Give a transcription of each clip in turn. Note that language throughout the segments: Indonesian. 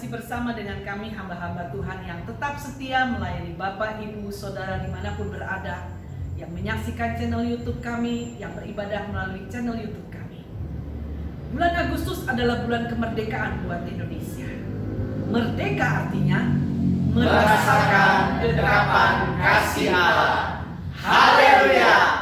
masih bersama dengan kami hamba-hamba Tuhan yang tetap setia melayani Bapak, Ibu, Saudara dimanapun berada, yang menyaksikan channel YouTube kami, yang beribadah melalui channel YouTube kami. Bulan Agustus adalah bulan kemerdekaan buat Indonesia. Merdeka artinya merasakan derapan kasih Allah. Haleluya!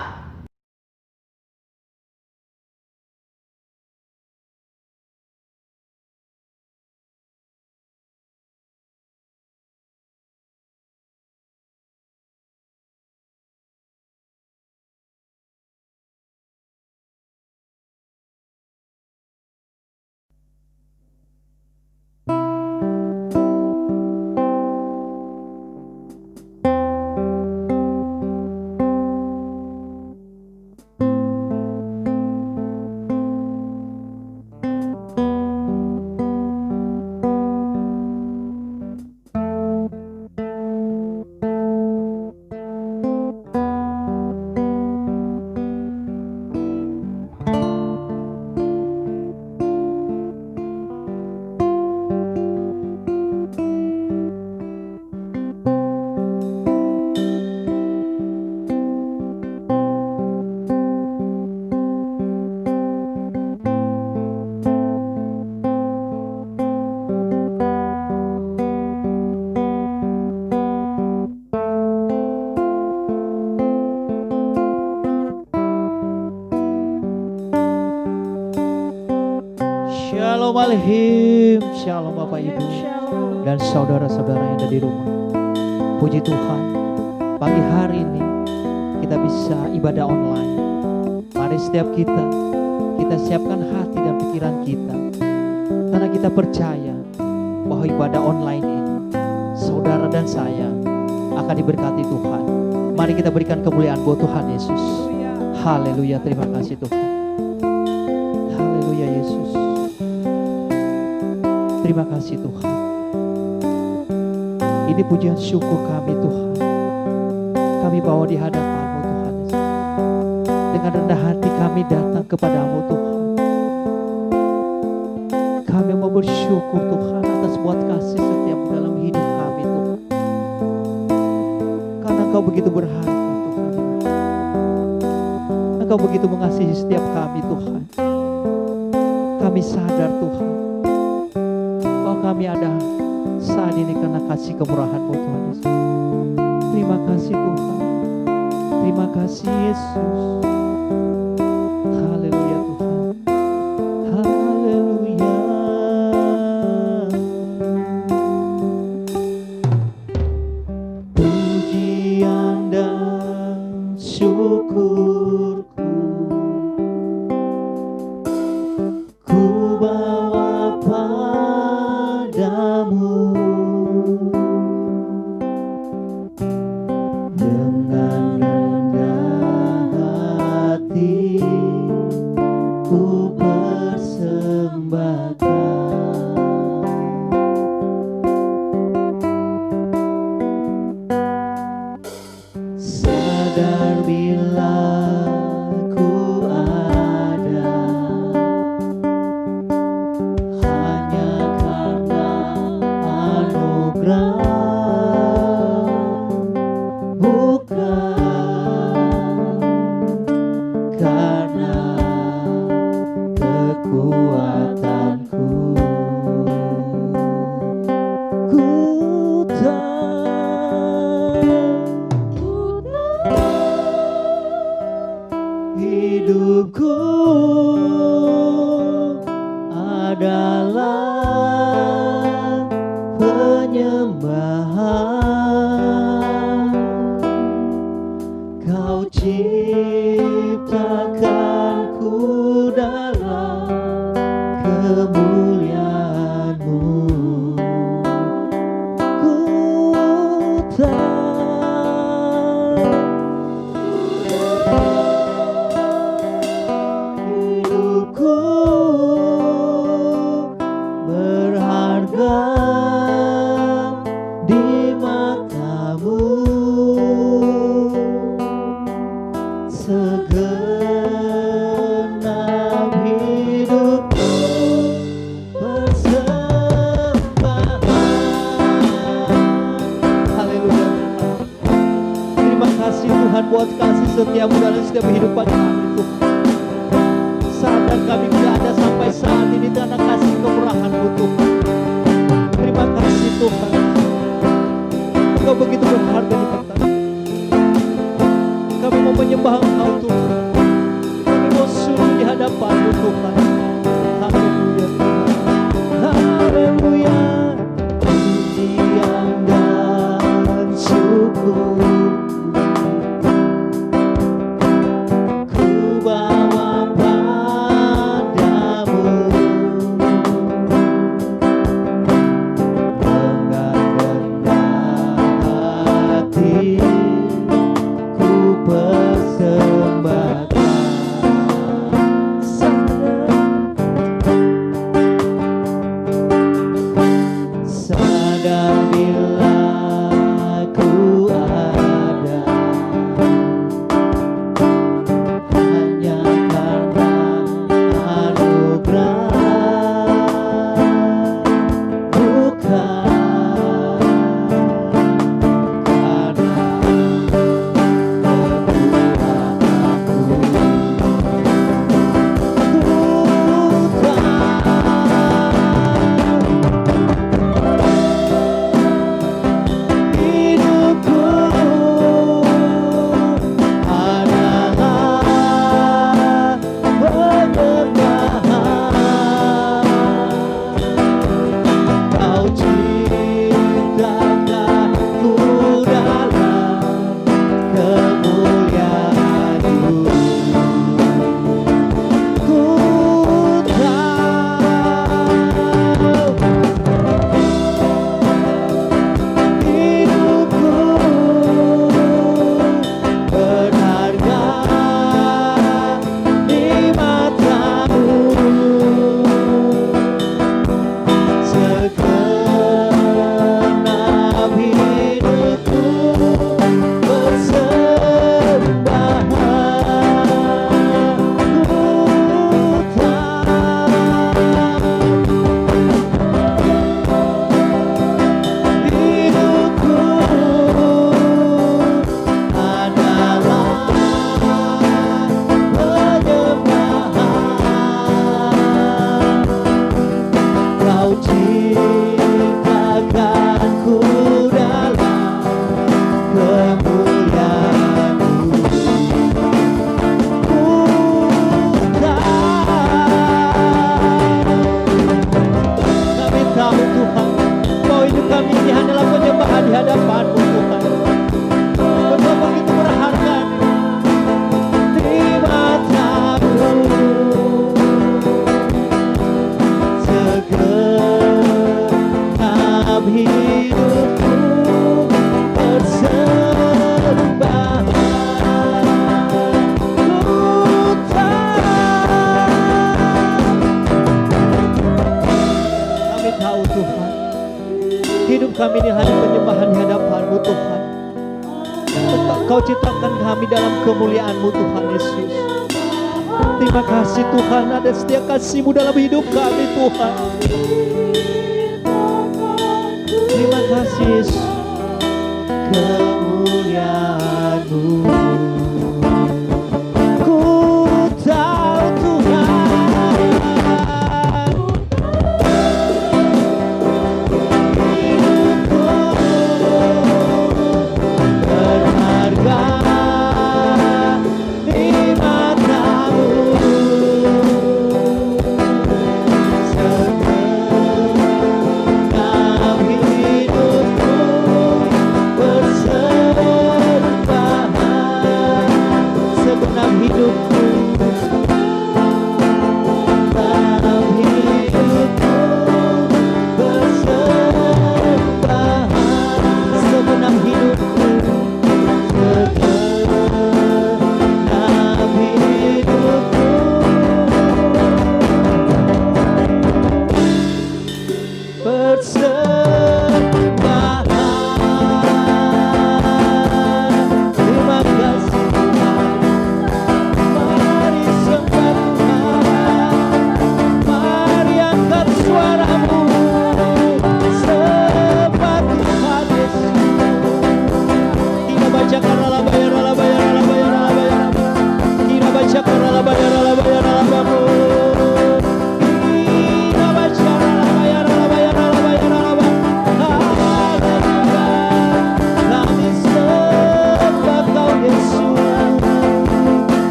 Shalom Alaikum, Shalom Bapak Ibu dan saudara-saudara yang ada di rumah. Puji Tuhan, pagi hari ini kita bisa ibadah online. Mari setiap kita siapkan hati dan pikiran kita, karena kita percaya bahwa ibadah online ini saudara dan saya akan diberkati Tuhan. Mari kita berikan kemuliaan buat Tuhan Yesus. Haleluya, terima kasih Tuhan. Haleluya Yesus. Terima kasih Tuhan. Ini pujian syukur kami Tuhan. Kami bawa di hadapan-Mu Tuhan Yesus. Dengan rendah hati kami datang kepadamu Tuhan. Kami mau bersyukur Tuhan atas buat kasih setiap dalam hidup kami Tuhan. Karena Engkau begitu berharga Tuhan. Engkau begitu mengasihi setiap kami Tuhan. Kami sadar Tuhan, kami ada saat ini karena kasih kemurahan-Mu Tuhan Yesus. Terima kasih Tuhan. Terima kasih Yesus. Haleluya Tuhan. Haleluya. Pujian dan syukurku ku bawa padamu, dengan rendah hati ku persembahkan. Sadar bila ku ada hanya karena anugerah, bukan karena kekuatanku. Ku tahu hidupku adalah penyembahan. Kau ciptakanku dalam kemuliaan-Mu. Ku tahu hidupku berharga di mata-Mu. Segenap hidupku bersembah buat kasih setiamu dalam setiap kehidupan kami Tuhan. Sadar kami tidak ada sampai saat ini karena kasih kemurahan-Mu Tuhan. Terima kasih Tuhan. Engkau begitu berharga di mata kami. Kami mau menyembah Engkau Tuhan. Kami mau sujud di hadapan-Mu Tuhan. Haleluya Tuhan. Haleluya. Pujian dan syukur ku bawa padamu dengan rendah hati ku persembahkan. Sadar bila ku ada hanya karena anugerah, bukan karena hidupku adalah penyembahan. Kau ciptakanku dalam kemuliaan-Mu. Ku hidupku berharga di mata-Mu. Segenap hidupku persembahan. Ku hidupku adalah penyembahan. Kau ciptakanku dalam kemuliaan-Mu. Kami tahu Tuhan, bahwa hidup kami ini hanyalah penyembahan di hadapan-Mu Tuhan. Engkau begitu berharga di mata-Mu. Segenap hidupku persembahan. Kami tahu Tuhan, hidup kami ini hanya penyembahan di hadapan-Mu Tuhan. Kau ciptakan kami dalam kemuliaan-Mu Tuhan Yesus. Terima kasih Tuhan, ada setia kasih-Mu dalam hidup kami Tuhan. Terima kasih Yesus. Kemuliaan-Mu ku tahu Tuhan. Hidupku berharga di mata-Mu. Segenap hidupku berserah.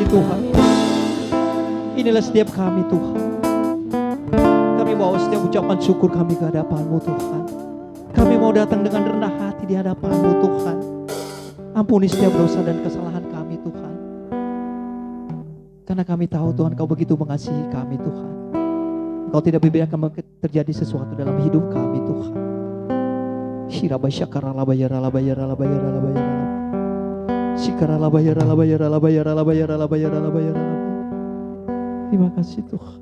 kasih Tuhan. Inilah setiap kami Tuhan. Kami bawa setiap ucapan syukur kami ke hadapan-Mu Tuhan. Kami mau datang dengan rendah hati di hadapan-Mu Tuhan. Ampuni setiap dosa dan kesalahan kami Tuhan. Karena kami tahu Tuhan Kau begitu mengasihi kami Tuhan. Kau tidak membiarkan terjadi sesuatu dalam hidup kami Tuhan. Terima kasih Tuhan.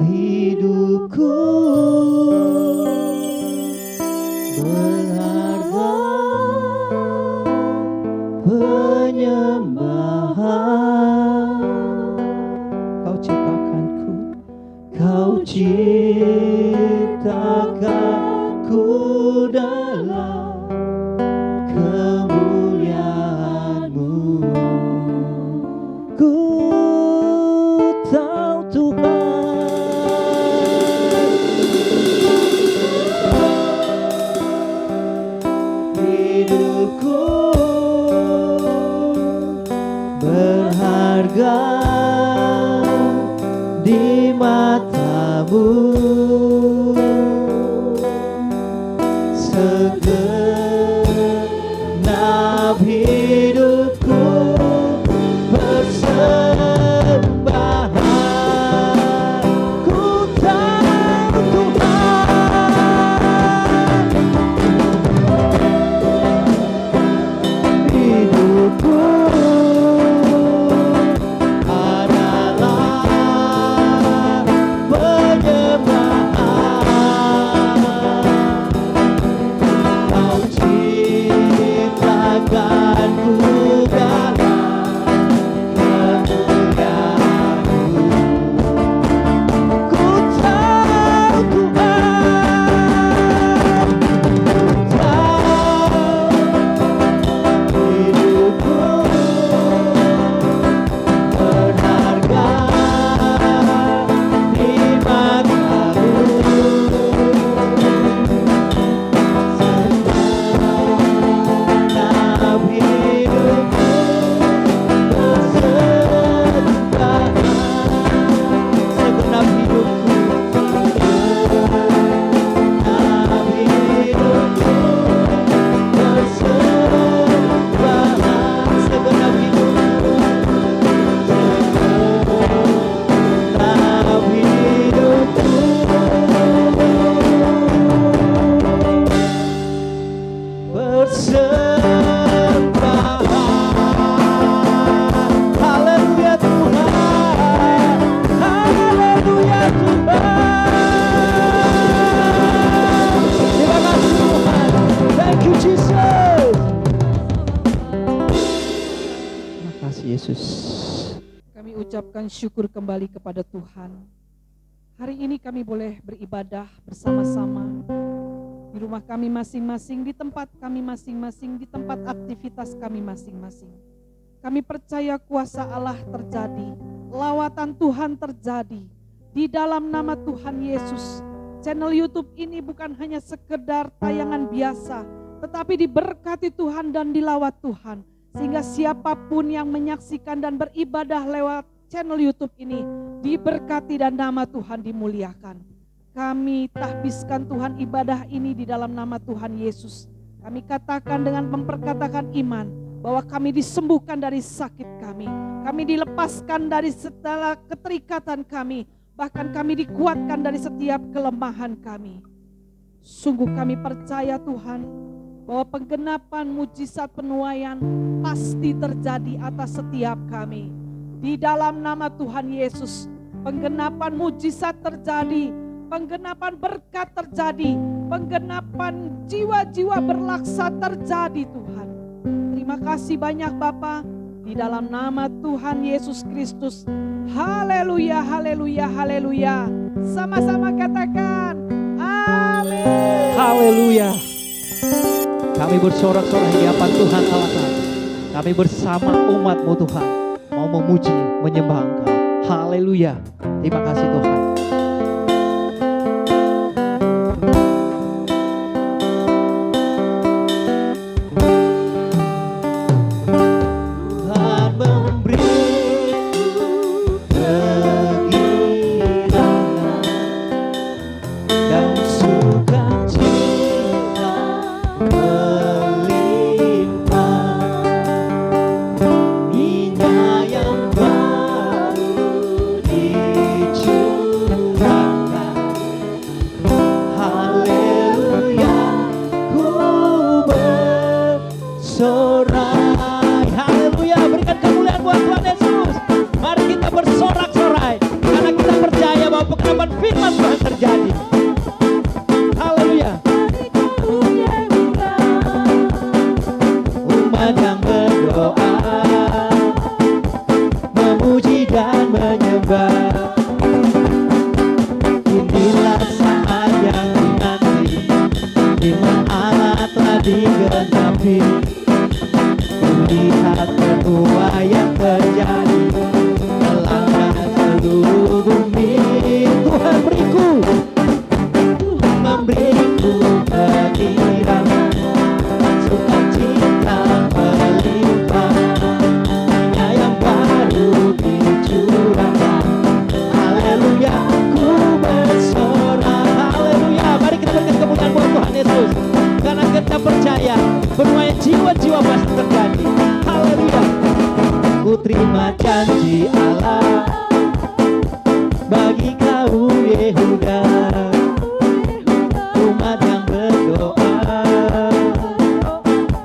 Hidupku berharga penyembahan. Kau ciptakanku, Kau ciptakanku dalam kemuliaan-Mu. Ku tahu Tuhan, hidupku berharga di mata-Mu. Segenap hidupku persembahan. Ku tahu Tuhan, hidupku adalah penyembahan. Kau ciptakanku dalam kemuliaan-Mu. Ku tahu Tuhan, hidupku berharga di mata-Mu. Segenap hidupku persembahan. Segenap hidupku, segenap hidupku persembahan. Segenap hidupku, segenap hidupku persembahan. Haleluya Tuhan, haleluya Tuhan. Terima kasih Tuhan. Thank you Jesus. Terima kasih Yesus. Kami ucapkan syukur kembali kepada Tuhan. Hari ini kami boleh beribadah bersama-sama di rumah kami masing-masing, di tempat kami masing-masing, di tempat aktivitas kami masing-masing. Kami percaya kuasa Allah terjadi, lawatan Tuhan terjadi di dalam nama Tuhan Yesus. Channel YouTube ini bukan hanya sekedar tayangan biasa, tetapi diberkati Tuhan dan dilawat Tuhan. Sehingga siapapun yang menyaksikan dan beribadah lewat channel YouTube ini diberkati dan nama Tuhan dimuliakan. Kami tahbiskan Tuhan ibadah ini di dalam nama Tuhan Yesus. Kami katakan dengan memperkatakan iman bahwa kami disembuhkan dari sakit kami. Kami dilepaskan dari segala keterikatan kami. Bahkan kami dikuatkan dari setiap kelemahan kami. Sungguh kami percaya Tuhan bahwa penggenapan mujizat penuaian pasti terjadi atas setiap kami. Di dalam nama Tuhan Yesus, penggenapan mujizat terjadi, penggenapan berkat terjadi, penggenapan jiwa-jiwa berlaksa terjadi Tuhan. Terima kasih banyak Bapa, di dalam nama Tuhan Yesus Kristus. Haleluya, haleluya, haleluya. Sama-sama katakan, amin. Haleluya. Kami bersorak-sorai di hadapan Tuhan Allah kami. Kami bersama umat-Mu Tuhan mau memuji, menyembah Engkau. Haleluya. Terima kasih Tuhan. dan sukacita melimpah. Minyak yang baru dicurahkan. Haleluya, ku bersorai. Haleluya, berikan kemuliaan buat Tuhan Yesus. Mari kita bersorak-sorai karena kita percaya bahwa pengenapan firman Tuhan terjadi. Haleluya. Umat yang berdoa, memuji dan menyembah. Inilah saat yang dinanti, firman Allah telah digenapi. Lihat penuaian terjadi melanda seluruh bumi. Tuhan memberiku kegirangan, sukacita melimpah. Minyak yang baru dicurahkan. Haleluya, ku bersorak. Haleluya, mari kita berikan kemuliaan buat Tuhan Yesus karena kita percaya penuaian jiwa-jiwa pasti terjadi. Haleluya. Ku terima janji Allah bagi kaum Yehuda, umat yang berdoa,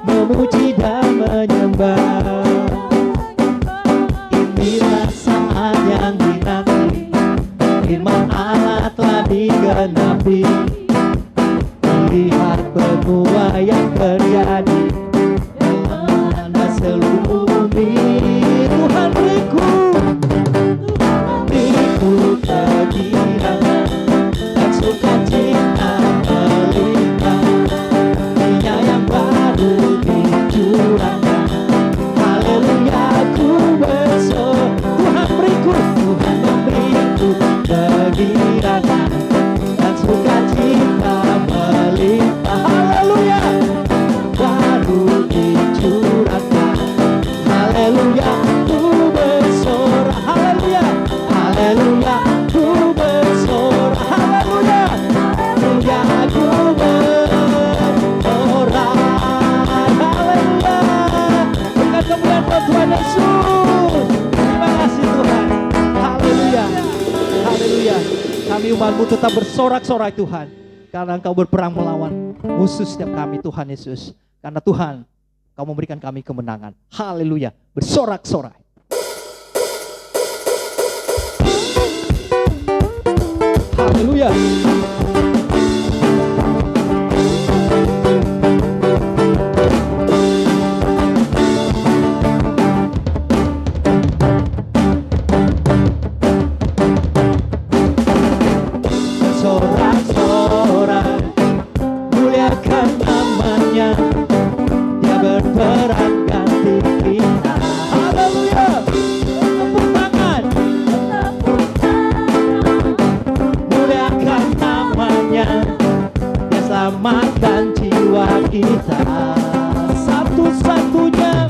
memuji dan menyembah. Inilah saat yang dinanti, firman Allah telah digenapi. Lihat penuaian terjadi melanda seluruh bumi. Tuhan beriku kegirangan dan sukacita melimpah. Minyak yang baru dicurahkan. Haleluya, ku bersorak. Tuhan memberiku kegirangan dan sukacita melimpah. Haleluya, baru dicurahkan. Haleluya, ku bersorak. Haleluya, haleluya, ku bersorak. Haleluya, haleluya, ku bersorak. Haleluya, berikan kemuliaan buat Tuhan Yesus. Terima kasih Tuhan. Haleluya, haleluya. Kami umat-Mu tetap bersorak-sorai Tuhan, karena Engkau berperang melawan musuh setiap kami Tuhan Yesus. Karena Tuhan, Kau memberikan kami kemenangan. Haleluya, bersorak-sorai. Haleluya. Sorak-sorai, muliakan namanya. Dia berperan ganti kita. Haleluya. Tepuk tangan. Muliakan namanya. Dia selamatkan jiwa kita. Satu-satunya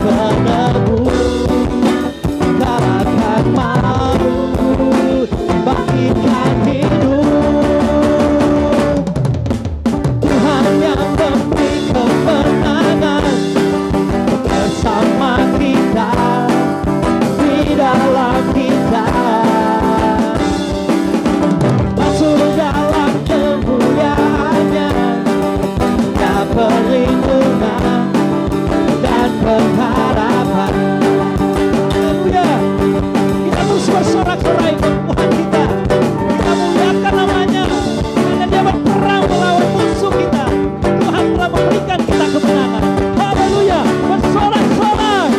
penebus, kalahkan maut, bangkitkan hidup. Tuhan yang memberi kemenangan bersama kita, di dalam kita. Masuk dalam kemuliaannya, ya perlindungan dan pengharapan. Haleluya. Kita terus bersorak-sorai buat Tuhan kita. Kita muliakan namanya, karena Dia berperang melawan musuh kita. Tuhan telah memberikan kita kemenangan. Haleluya. Bersorak-sorai.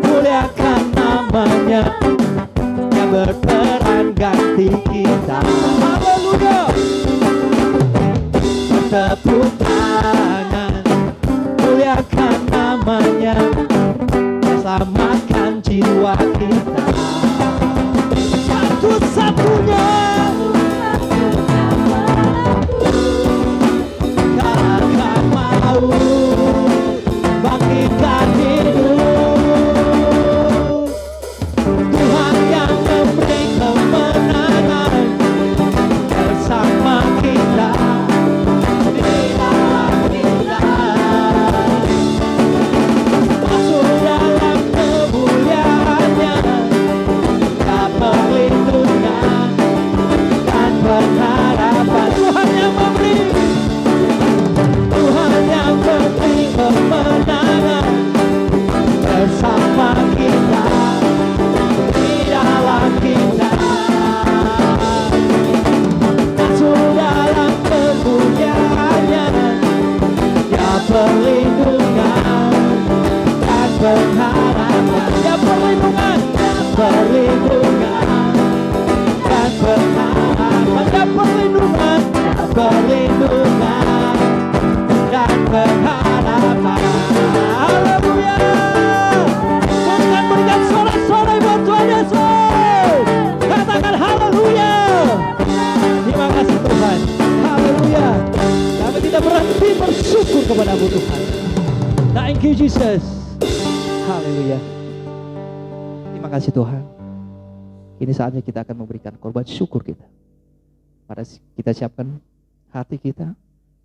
Muliakan namanya, Dia berperan ganti kita. Haleluya. Tepuk tangan, muliakan namanya, selamatkan jiwa kita. Satu-satunya kalahkan maut, bangkitkan hidup. Tuhan yang memberi perlindungan dan pengharapan. Haleluya. Tuhan berikan sorak-sorai buat Tuhan Yesus. Katakan haleluya. Terima kasih Tuhan. Haleluya. Kami tidak berhenti bersyukur kepada-Mu Tuhan. Thank you Jesus. Haleluya. Terima kasih Tuhan. Ini saatnya kita akan memberikan korban syukur kita. Pada kita siapkan hati kita,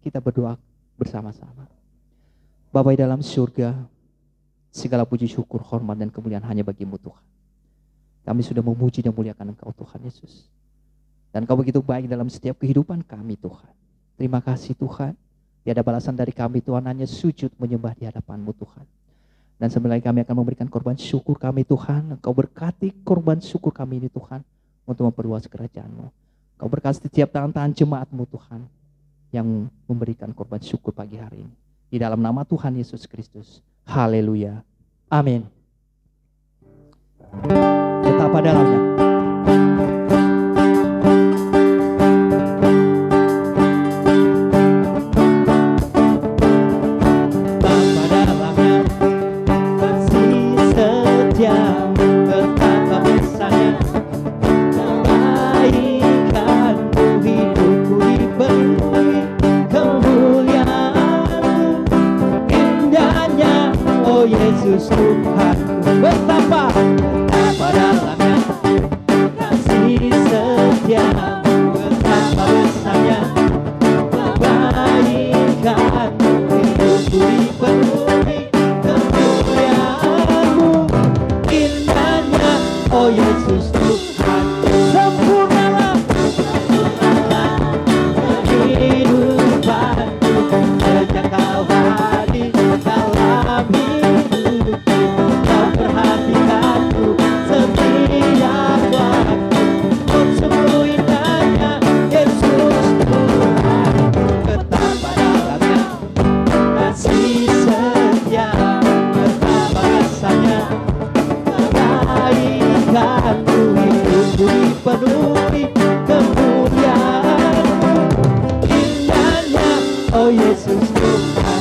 kita berdoa bersama-sama. Bapa di dalam surga, segala puji syukur, hormat dan kemuliaan hanya bagi-Mu Tuhan. Kami sudah memuji dan muliakan Engkau Tuhan Yesus. Dan Kau begitu baik dalam setiap kehidupan kami Tuhan. Terima kasih Tuhan. Tiada balasan dari kami Tuhan, hanya sujud menyembah di hadapan-Mu Tuhan. Dan sebenarnya kami akan memberikan korban syukur kami Tuhan. Engkau berkati korban syukur kami ini Tuhan, untuk memperluas kerajaan-Mu. Kau berkati setiap tangan-tangan jemaat-Mu Tuhan, yang memberikan korban syukur pagi hari ini. Di dalam nama Tuhan Yesus Kristus. Haleluya. Amin. Betapa dalamnya. Yesus Tuhanku, betapa dalamnya kasih setiamu, betapa besarnya kebaikanmu, hidupku dipenuhi kemuliaan-Mu, indahnya oh Yesus Tuhanku, sempurnalah kehidupanku, sejak Kau hadir dalam hidup. Penuhi kemuliaan-Mu, indahnya oh Yesus Tuhan,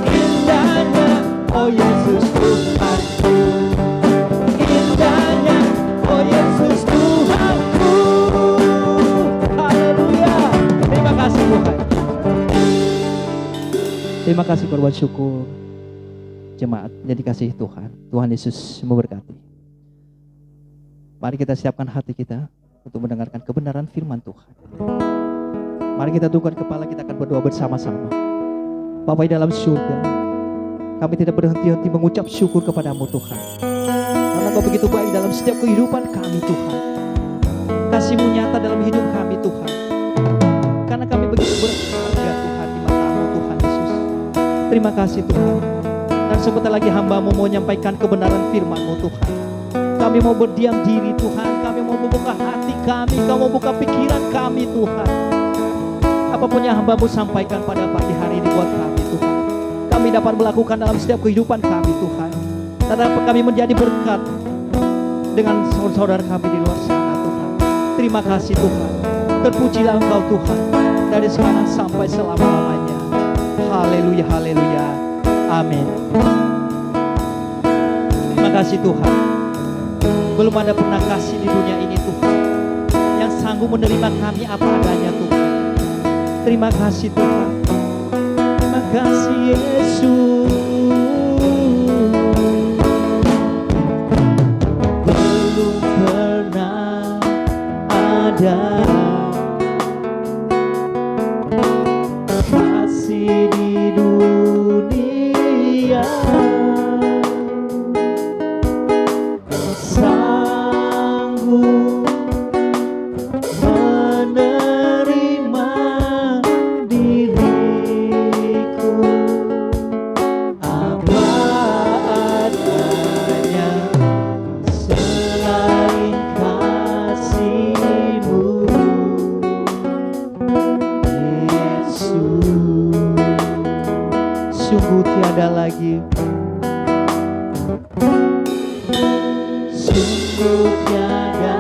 indahnya oh Yesus Tuhanku, indahnya oh Yesus Tuhanku. Haleluya. Terima kasih Tuhan. Terima kasih korban syukur jemaat yang dikasihi Tuhan. Tuhan Yesus memberkati. Mari kita siapkan hati kita untuk mendengarkan kebenaran firman Tuhan. Mari kita tundukkan kepala, kita akan berdoa bersama-sama. Bapa di dalam surga, kami tidak berhenti-henti mengucap syukur kepada-Mu Tuhan. Karena Kau begitu baik dalam setiap kehidupan kami Tuhan. Kasih-Mu nyata dalam hidup kami Tuhan. Karena kami begitu berharga Tuhan di mata-Mu Tuhan Yesus. Terima kasih Tuhan. Dan sebentar lagi hamba-Mu mau menyampaikan kebenaran firman-Mu Tuhan. Kami mau berdiam diri Tuhan, kami mau membuka hati kami, Kau mau buka pikiran kami Tuhan. Apapun yang hamba-Mu sampaikan pada pagi hari ini buat kami Tuhan, kami dapat melakukan dalam setiap kehidupan kami Tuhan. Dan dapat kami menjadi berkat dengan saudara kami di luar sana Tuhan. Terima kasih Tuhan, terpujilah Engkau Tuhan, dari sekarang sampai selama-lamanya. Haleluya, haleluya, amin. Terima kasih Tuhan. Belum ada pernah kasih di dunia ini Tuhan yang sanggup menerima kami apa adanya Tuhan. Terima kasih Tuhan. Terima kasih Yesus. Belum pernah ada kasih di dunia menerima diriku apa adanya, selain kasih-Mu Yesus. Sungguh tiada lagi, sungguh tiada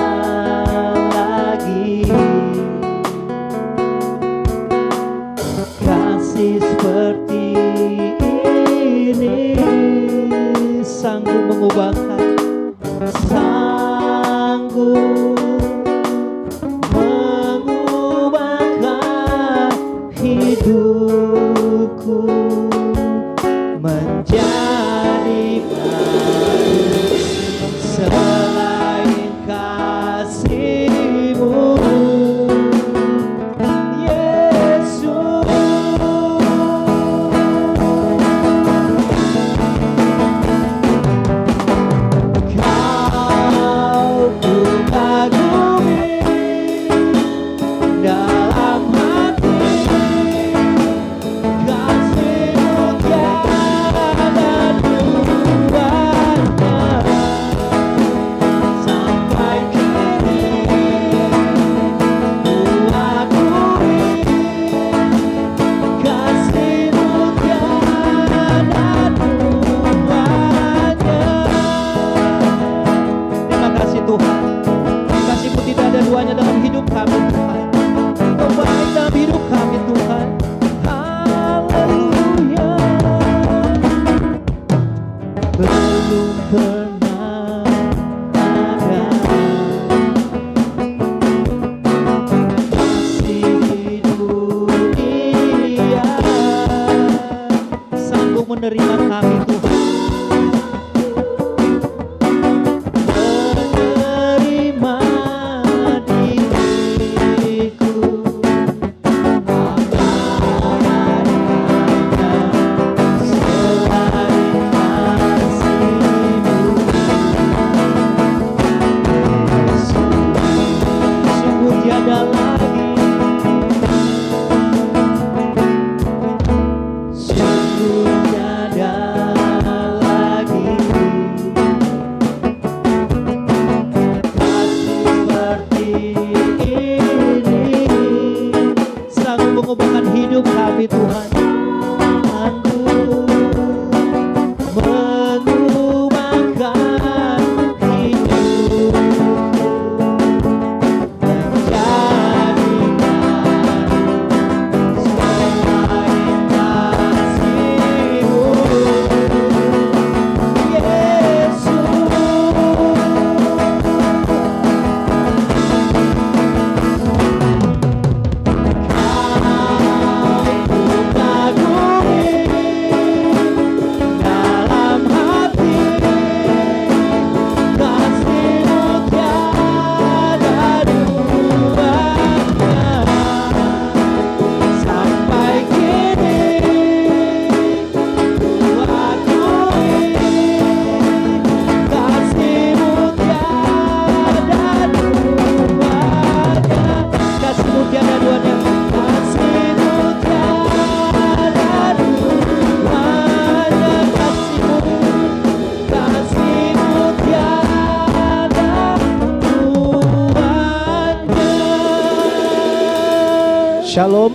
Shalom,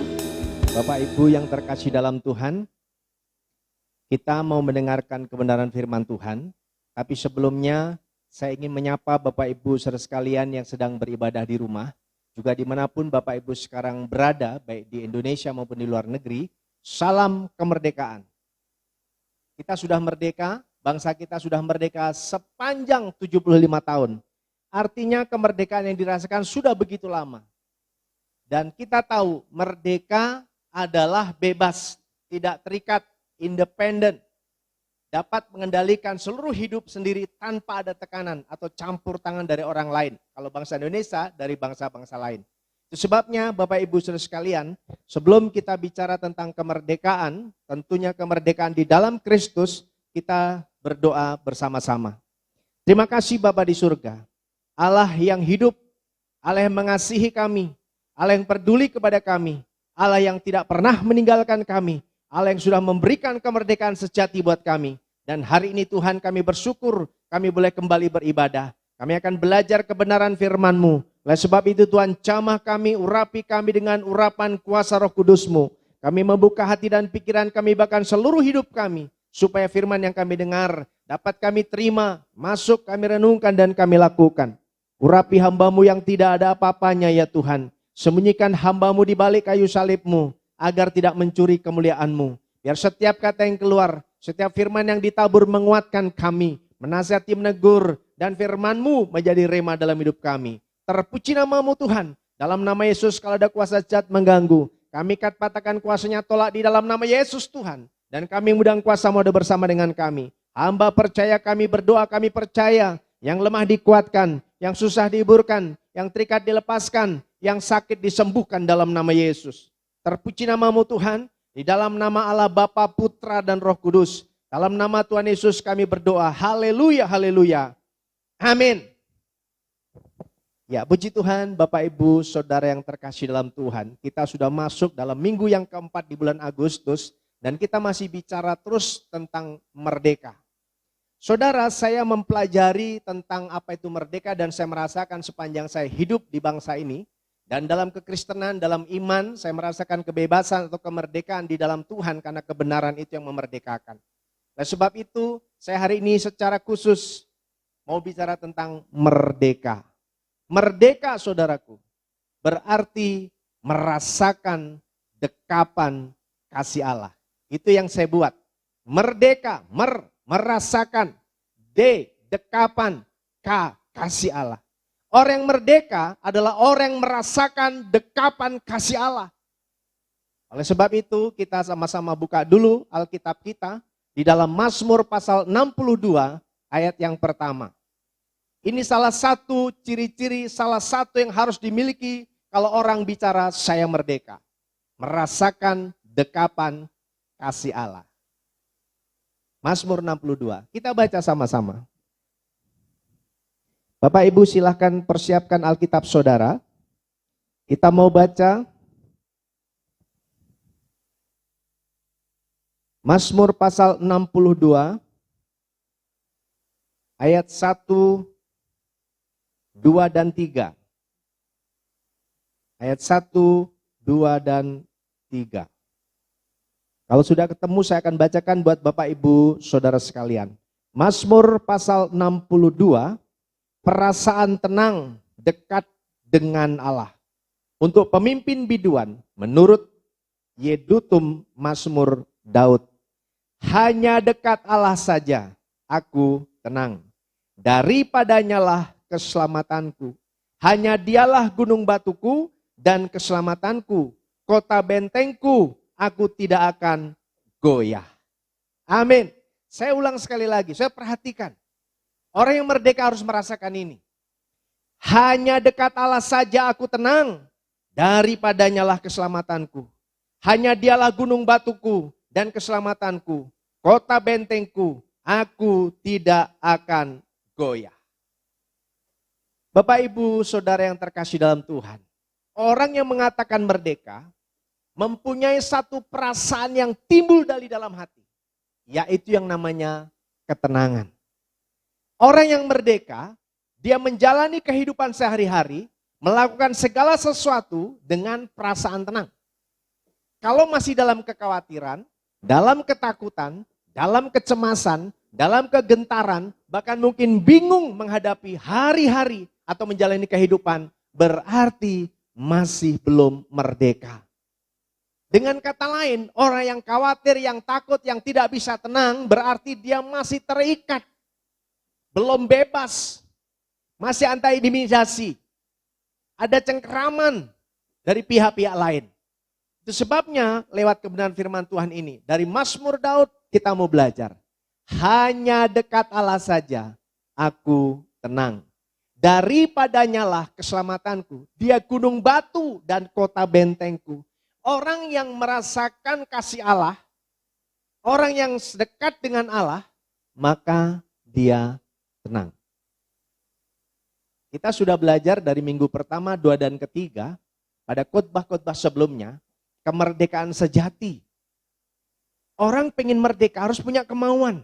Bapak Ibu yang terkasih dalam Tuhan. Kita mau mendengarkan kebenaran firman Tuhan. Tapi sebelumnya saya ingin menyapa Bapak Ibu saudara sekalian yang sedang beribadah di rumah. Juga dimanapun Bapak Ibu sekarang berada, baik di Indonesia maupun di luar negeri. Salam kemerdekaan. Kita sudah merdeka, bangsa kita sudah merdeka sepanjang 75 tahun. Artinya kemerdekaan yang dirasakan sudah begitu lama. Dan kita tahu merdeka adalah bebas, tidak terikat, independen, dapat mengendalikan seluruh hidup sendiri tanpa ada tekanan atau campur tangan dari orang lain. Kalau bangsa Indonesia dari bangsa-bangsa lain. Itu sebabnya Bapak Ibu saudara sekalian, sebelum kita bicara tentang kemerdekaan, tentunya kemerdekaan di dalam Kristus, kita berdoa bersama-sama. Terima kasih Bapa di surga, Allah yang hidup, Allah yang mengasihi kami, Allah yang peduli kepada kami, Allah yang tidak pernah meninggalkan kami, Allah yang sudah memberikan kemerdekaan sejati buat kami. Dan hari ini Tuhan kami bersyukur, kami boleh kembali beribadah. Kami akan belajar kebenaran firman-Mu. Oleh sebab itu Tuhan, jamah kami, urapi kami dengan urapan kuasa Roh Kudus-Mu. Kami membuka hati dan pikiran kami, bahkan seluruh hidup kami, supaya firman yang kami dengar dapat kami terima, masuk, kami renungkan dan kami lakukan. Urapi hamba-Mu yang tidak ada apa-apanya ya Tuhan. Sembunyikan hamba-Mu di balik kayu salib-Mu, agar tidak mencuri kemuliaan-Mu. Biar setiap kata yang keluar, setiap firman yang ditabur menguatkan kami, menasihati, menegur, dan firman-Mu menjadi rema dalam hidup kami. Terpuji nama-Mu Tuhan, dalam nama Yesus kalau ada kuasa jahat mengganggu, kami patahkan kuasanya, tolak di dalam nama Yesus Tuhan. Dan kami mudah kuasa-Mu ada bersama dengan kami. Hamba percaya, kami berdoa, kami percaya, yang lemah dikuatkan, yang susah dihiburkan, yang terikat dilepaskan, yang sakit disembuhkan dalam nama Yesus. Terpuji nama-Mu Tuhan, di dalam nama Allah Bapa, Putra, dan Roh Kudus. Dalam nama Tuhan Yesus kami berdoa. Haleluya, haleluya. Amin. Ya, puji Tuhan, Bapak Ibu, Saudara yang terkasih dalam Tuhan. Kita sudah masuk dalam minggu yang keempat di bulan Agustus. Dan kita masih bicara terus tentang merdeka. Saudara, saya mempelajari tentang apa itu merdeka dan saya merasakan sepanjang saya hidup di bangsa ini. Dan dalam kekristenan, dalam iman, saya merasakan kebebasan atau kemerdekaan di dalam Tuhan karena kebenaran itu yang memerdekakan. Oleh sebab itu, saya hari ini secara khusus mau bicara tentang merdeka. Merdeka, saudaraku, berarti merasakan dekapan kasih Allah. Itu yang saya buat. Merdeka, merasakan, dekapan, kasih Allah. Orang yang merdeka adalah orang yang merasakan dekapan kasih Allah. Oleh sebab itu kita sama-sama buka dulu Alkitab kita di dalam Mazmur pasal 62 ayat yang pertama. Ini salah satu ciri-ciri, salah satu yang harus dimiliki kalau orang bicara saya merdeka. Merasakan dekapan kasih Allah. Mazmur 62, kita baca sama-sama. Bapak Ibu silahkan persiapkan Alkitab saudara. Kita mau baca Mazmur pasal 62 ayat 1, 2 dan 3. Ayat 1, 2 dan 3. Kalau sudah ketemu saya akan bacakan buat Bapak Ibu Saudara sekalian. Mazmur pasal 62, perasaan tenang dekat dengan Allah. Untuk pemimpin biduan menurut Yedutum Mazmur Daud. Hanya dekat Allah saja aku tenang. Daripadanya lah keselamatanku. Hanya dialah gunung batuku dan keselamatanku. Kota bentengku, aku tidak akan goyah. Amin. Saya ulang sekali lagi, saya perhatikan. Orang yang merdeka harus merasakan ini. Hanya dekat Allah saja aku tenang. Daripadanya lah keselamatanku. Hanya dialah gunung batuku dan keselamatanku. Kota bentengku, aku tidak akan goyah. Bapak Ibu Saudara yang terkasih dalam Tuhan. Orang yang mengatakan merdeka mempunyai satu perasaan yang timbul dari dalam hati. Yaitu yang namanya ketenangan. Orang yang merdeka, dia menjalani kehidupan sehari-hari, melakukan segala sesuatu dengan perasaan tenang. Kalau masih dalam kekhawatiran, dalam ketakutan, dalam kecemasan, dalam kegentaran, bahkan mungkin bingung menghadapi hari-hari atau menjalani kehidupan, berarti masih belum merdeka. Dengan kata lain, orang yang khawatir, yang takut, yang tidak bisa tenang, berarti dia masih terikat. Belum bebas. Masih anti-intimidasi. Ada cengkeraman dari pihak-pihak lain. Itu sebabnya lewat kebenaran firman Tuhan ini, dari Mazmur Daud kita mau belajar. Hanya dekat Allah saja aku tenang. Daripadanya lah keselamatanku. Dia gunung batu dan kota bentengku. Orang yang merasakan kasih Allah, orang yang dekat dengan Allah, maka dia tenang. Kita sudah belajar dari minggu pertama, 2 dan ketiga, pada khotbah-khotbah sebelumnya, kemerdekaan sejati. Orang pengen merdeka harus punya kemauan.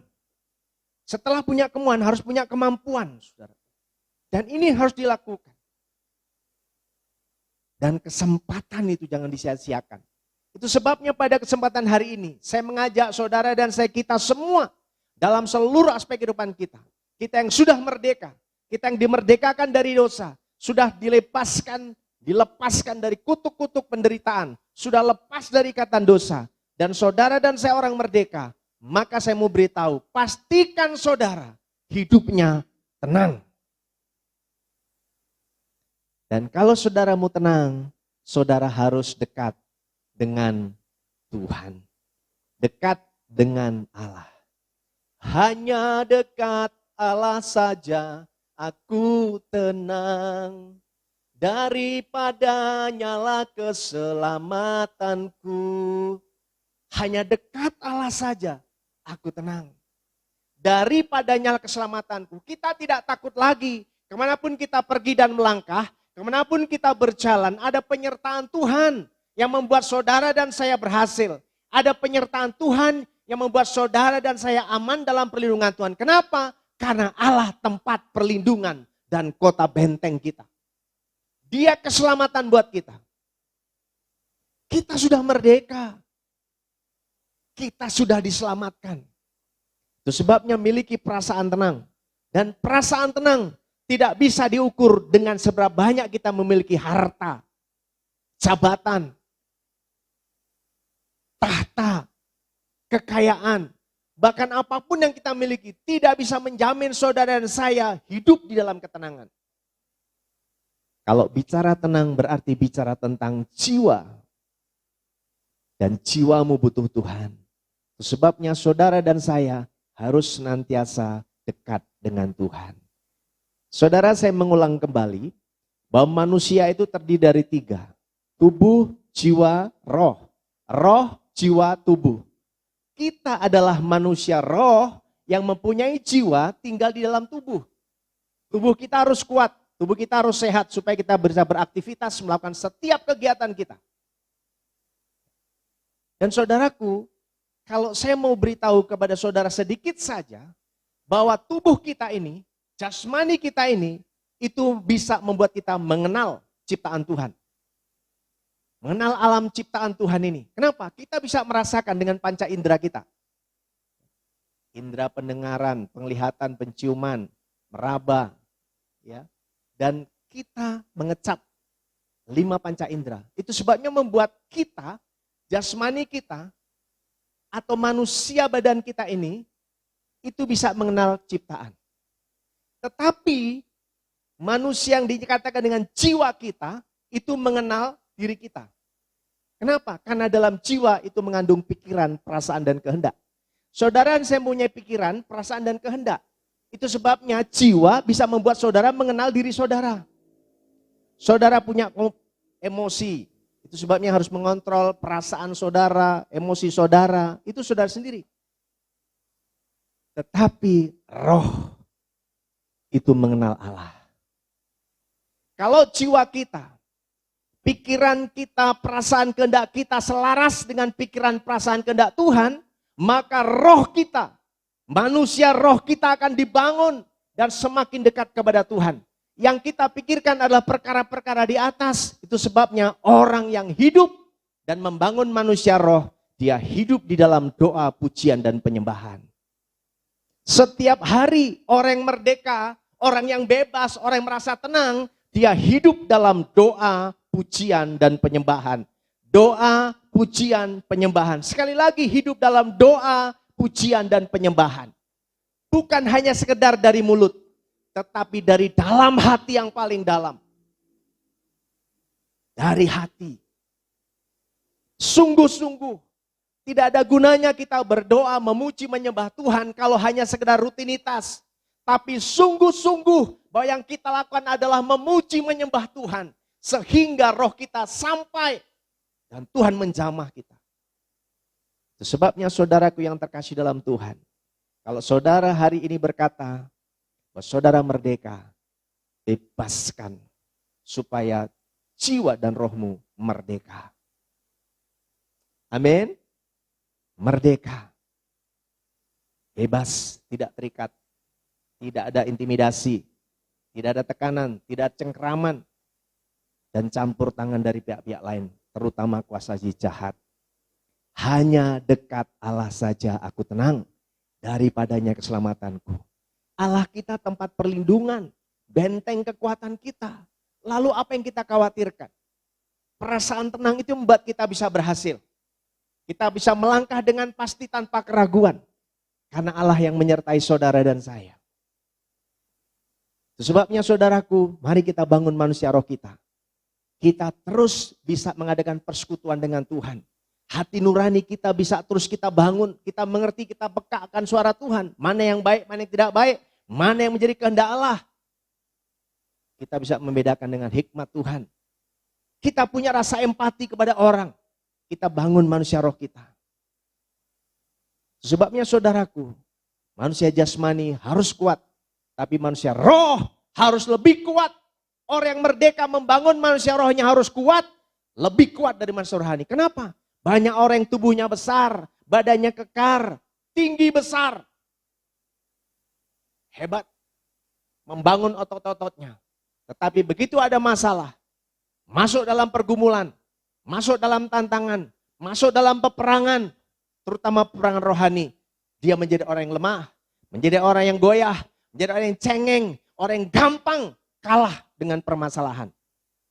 Setelah punya kemauan harus punya kemampuan, saudara. Dan ini harus dilakukan. Dan kesempatan itu jangan disia-siakan. Itu sebabnya pada kesempatan hari ini, saya mengajak saudara dan kita semua dalam seluruh aspek kehidupan kita. Kita yang sudah merdeka, kita yang dimerdekakan dari dosa, sudah dilepaskan dari kutuk-kutuk penderitaan, sudah lepas dari ikatan dosa. Dan saudara dan saya orang merdeka, maka saya mau beritahu, pastikan saudara hidupnya tenang. Dan kalau saudaramu tenang, saudara harus dekat dengan Tuhan. Dekat dengan Allah. Hanya dekat Allah saja aku tenang. Daripadanya lah keselamatanku. Hanya dekat Allah saja aku tenang. Daripadanya lah keselamatanku. Kita tidak takut lagi. Kemanapun kita pergi dan melangkah, kemanapun kita berjalan, ada penyertaan Tuhan yang membuat saudara dan saya berhasil. Ada penyertaan Tuhan yang membuat saudara dan saya aman dalam perlindungan Tuhan. Kenapa? Karena Allah tempat perlindungan dan kota benteng kita. Dia keselamatan buat kita. Kita sudah merdeka. Kita sudah diselamatkan. Itu sebabnya miliki perasaan tenang. Dan perasaan tenang tidak bisa diukur dengan seberapa banyak kita memiliki harta, jabatan, tahta, kekayaan. Bahkan apapun yang kita miliki tidak bisa menjamin saudara dan saya hidup di dalam ketenangan. Kalau bicara tenang berarti bicara tentang jiwa. Dan jiwamu butuh Tuhan. Sebabnya saudara dan saya harus senantiasa dekat dengan Tuhan. Saudara, saya mengulang kembali bahwa manusia itu terdiri dari 3. Tubuh, jiwa, roh. Roh, jiwa, tubuh. Kita adalah manusia roh yang mempunyai jiwa tinggal di dalam tubuh. Tubuh kita harus kuat, tubuh kita harus sehat supaya kita bisa beraktivitas melakukan setiap kegiatan kita. Dan saudaraku, kalau saya mau beritahu kepada saudara sedikit saja bahwa tubuh kita ini, jasmani kita ini, itu bisa membuat kita mengenal ciptaan Tuhan. Mengenal alam ciptaan Tuhan ini. Kenapa? Kita bisa merasakan dengan panca indera kita. Indera pendengaran, penglihatan, penciuman, meraba. Ya. Dan kita mengecap 5 panca indera. Itu sebabnya membuat kita, jasmani kita, atau manusia badan kita ini, itu bisa mengenal ciptaan. Tetapi manusia yang dikatakan dengan jiwa kita itu mengenal diri kita. Kenapa? Karena dalam jiwa itu mengandung pikiran, perasaan, dan kehendak. Saudara dan saya punya pikiran, perasaan, dan kehendak. Itu sebabnya jiwa bisa membuat saudara mengenal diri saudara. Saudara punya emosi. Itu sebabnya harus mengontrol perasaan saudara, emosi saudara. Itu saudara sendiri. Tetapi roh itu mengenal Allah. Kalau jiwa kita, pikiran kita, perasaan kehendak kita selaras dengan pikiran perasaan kehendak Tuhan, maka roh kita, manusia roh kita akan dibangun dan semakin dekat kepada Tuhan. Yang kita pikirkan adalah perkara-perkara di atas. Itu sebabnya orang yang hidup dan membangun manusia roh, dia hidup di dalam doa, pujian, dan penyembahan. Setiap hari orang yang merdeka, orang yang bebas, orang yang merasa tenang, dia hidup dalam doa, pujian, dan penyembahan. Doa, pujian, penyembahan. Sekali lagi hidup dalam doa, pujian, dan penyembahan. Bukan hanya sekedar dari mulut, tetapi dari dalam hati yang paling dalam. Dari hati. Sungguh-sungguh. Tidak ada gunanya kita berdoa, memuji, menyembah Tuhan kalau hanya sekedar rutinitas. Tapi sungguh-sungguh bahwa yang kita lakukan adalah memuji, menyembah Tuhan. Sehingga roh kita sampai dan Tuhan menjamah kita. Itu sebabnya saudaraku yang terkasih dalam Tuhan. Kalau saudara hari ini berkata bahwa saudara merdeka, bebaskan supaya jiwa dan rohmu merdeka. Amin. Merdeka. Bebas, tidak terikat. Tidak ada intimidasi. Tidak ada tekanan, tidak ada cengkeraman. Dan campur tangan dari pihak-pihak lain. Terutama kuasa jahat. Hanya dekat Allah saja aku tenang. Daripadanya keselamatanku. Allah kita tempat perlindungan. Benteng kekuatan kita. Lalu apa yang kita khawatirkan? Perasaan tenang itu membuat kita bisa berhasil. Kita bisa melangkah dengan pasti tanpa keraguan. Karena Allah yang menyertai saudara dan saya. Itu sebabnya saudaraku, mari kita bangun manusia roh kita. Kita terus bisa mengadakan persekutuan dengan Tuhan. Hati nurani kita bisa terus kita bangun. Kita mengerti, kita peka akan suara Tuhan. Mana yang baik, mana yang tidak baik. Mana yang menjadi kehendak Allah. Kita bisa membedakan dengan hikmat Tuhan. Kita punya rasa empati kepada orang. Kita bangun manusia roh kita. Sebabnya saudaraku, manusia jasmani harus kuat. Tapi manusia roh harus lebih kuat. Orang yang merdeka membangun manusia rohnya harus kuat. Lebih kuat dari manusia rohani. Kenapa? Banyak orang yang tubuhnya besar, badannya kekar, tinggi besar. Hebat. Membangun otot-ototnya. Tetapi begitu ada masalah, masuk dalam pergumulan, masuk dalam tantangan, masuk dalam peperangan, terutama peperangan rohani. Dia menjadi orang yang lemah, menjadi orang yang goyah, menjadi orang yang cengeng, orang yang gampang kalah dengan permasalahan.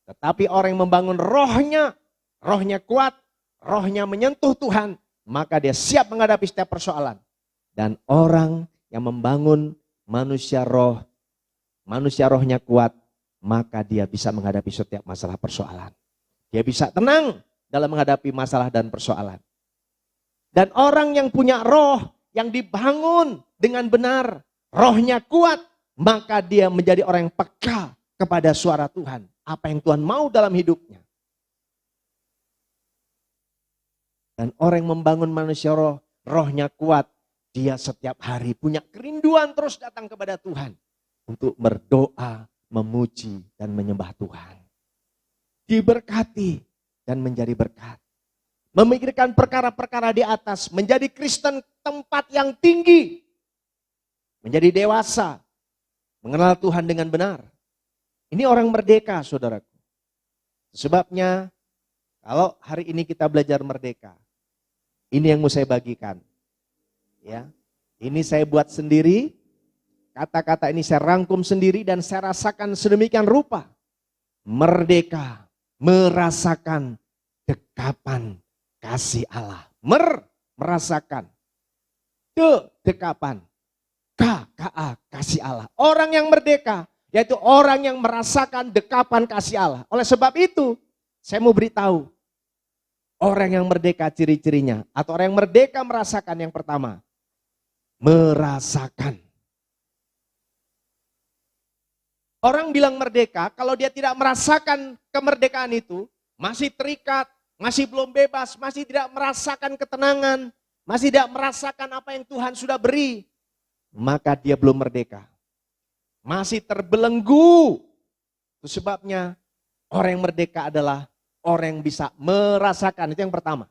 Tetapi orang yang membangun rohnya, rohnya kuat, rohnya menyentuh Tuhan, maka dia siap menghadapi setiap persoalan. Dan orang yang membangun manusia rohnya kuat, maka dia bisa menghadapi setiap masalah persoalan. Dia bisa tenang dalam menghadapi masalah dan persoalan. Dan orang yang punya roh yang dibangun dengan benar, rohnya kuat, maka dia menjadi orang yang peka kepada suara Tuhan. Apa yang Tuhan mau dalam hidupnya. Dan orang yang membangun manusia rohnya kuat, dia setiap hari punya kerinduan terus datang kepada Tuhan. Untuk berdoa, memuji, dan menyembah Tuhan. Diberkati dan menjadi berkat. Memikirkan perkara-perkara di atas, menjadi Kristen tempat yang tinggi. Menjadi dewasa, mengenal Tuhan dengan benar. Ini orang merdeka, saudaraku. Sebabnya, kalau hari ini kita belajar merdeka, ini yang mau saya bagikan. Ya, ini saya buat sendiri, kata-kata ini saya rangkum sendiri dan saya rasakan sedemikian rupa. Merdeka, merasakan dekapan kasih Allah. Merasakan dekapan. KKA, kasih Allah. Orang yang merdeka, yaitu orang yang merasakan dekapan kasih Allah. Oleh sebab itu, saya mau beritahu. Orang yang merdeka ciri-cirinya. Atau orang yang merdeka merasakan yang pertama. Merasakan. Orang bilang merdeka, kalau dia tidak merasakan kemerdekaan itu, masih terikat, masih belum bebas, masih tidak merasakan ketenangan, masih tidak merasakan apa yang Tuhan sudah beri, maka dia belum merdeka. Masih terbelenggu. Itu sebabnya orang yang merdeka adalah orang yang bisa merasakan, itu yang pertama.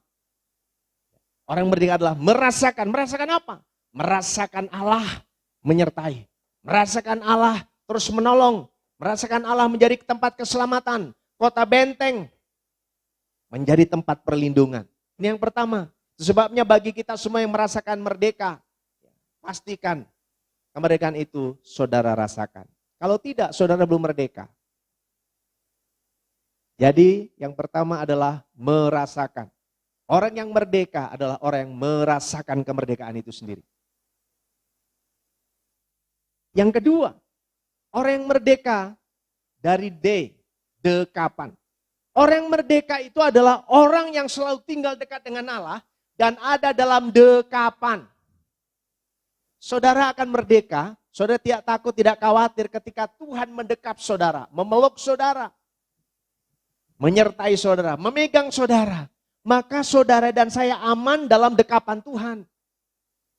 Orang yang merdeka adalah merasakan. Merasakan apa? Merasakan Allah menyertai. Merasakan Allah terus menolong. Merasakan Allah menjadi tempat keselamatan. Kota benteng. menjadi tempat perlindungan. Ini yang pertama. Sebabnya bagi kita semua yang merasakan merdeka, pastikan kemerdekaan itu saudara rasakan. Kalau tidak, saudara belum merdeka. Jadi yang pertama adalah merasakan. Orang yang merdeka adalah orang yang merasakan kemerdekaan itu sendiri. Yang kedua, orang yang merdeka dari dekapan. Orang yang merdeka itu adalah orang yang selalu tinggal dekat dengan Allah dan ada dalam dekapan. Saudara akan merdeka, saudara tidak takut, tidak khawatir ketika Tuhan mendekap saudara, memeluk saudara, menyertai saudara, memegang saudara. Maka saudara dan saya aman dalam dekapan Tuhan.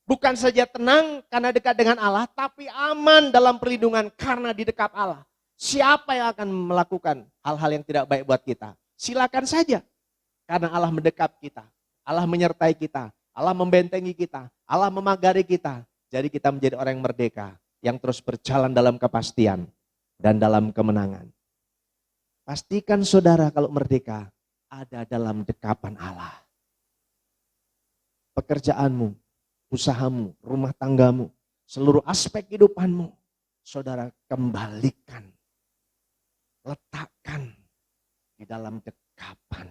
Bukan saja tenang karena dekat dengan Allah, tapi aman dalam perlindungan karena di dekap Allah. Siapa yang akan melakukan hal-hal yang tidak baik buat kita? Silakan saja. Karena Allah mendekap kita, Allah menyertai kita, Allah membentengi kita, Allah memagari kita. Jadi kita menjadi orang yang merdeka, yang terus berjalan dalam kepastian dan dalam kemenangan. Pastikan saudara kalau merdeka ada dalam dekapan Allah. Pekerjaanmu, usahamu, rumah tanggamu, seluruh aspek kehidupanmu, saudara kembalikan, letakkan di dalam dekapan.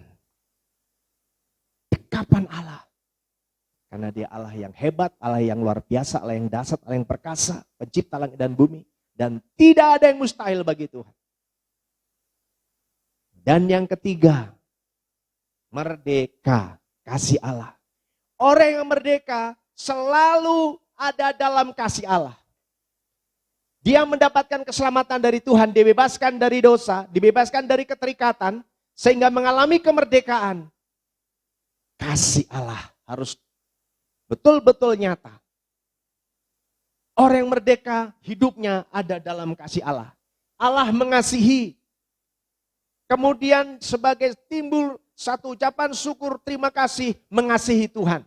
Dekapan Allah. Karena dia Allah yang hebat, Allah yang luar biasa, Allah yang dahsyat, Allah yang perkasa, pencipta langit dan bumi. Dan tidak ada yang mustahil bagi Tuhan. Dan yang ketiga, merdeka kasih Allah. Orang yang merdeka selalu ada dalam kasih Allah. Dia mendapatkan keselamatan dari Tuhan, dibebaskan dari dosa, dibebaskan dari keterikatan, sehingga mengalami kemerdekaan. Kasih Allah harus betul-betul nyata. Orang yang merdeka hidupnya ada dalam kasih Allah. Allah mengasihi. Kemudian sebagai timbul satu ucapan syukur terima kasih mengasihi Tuhan.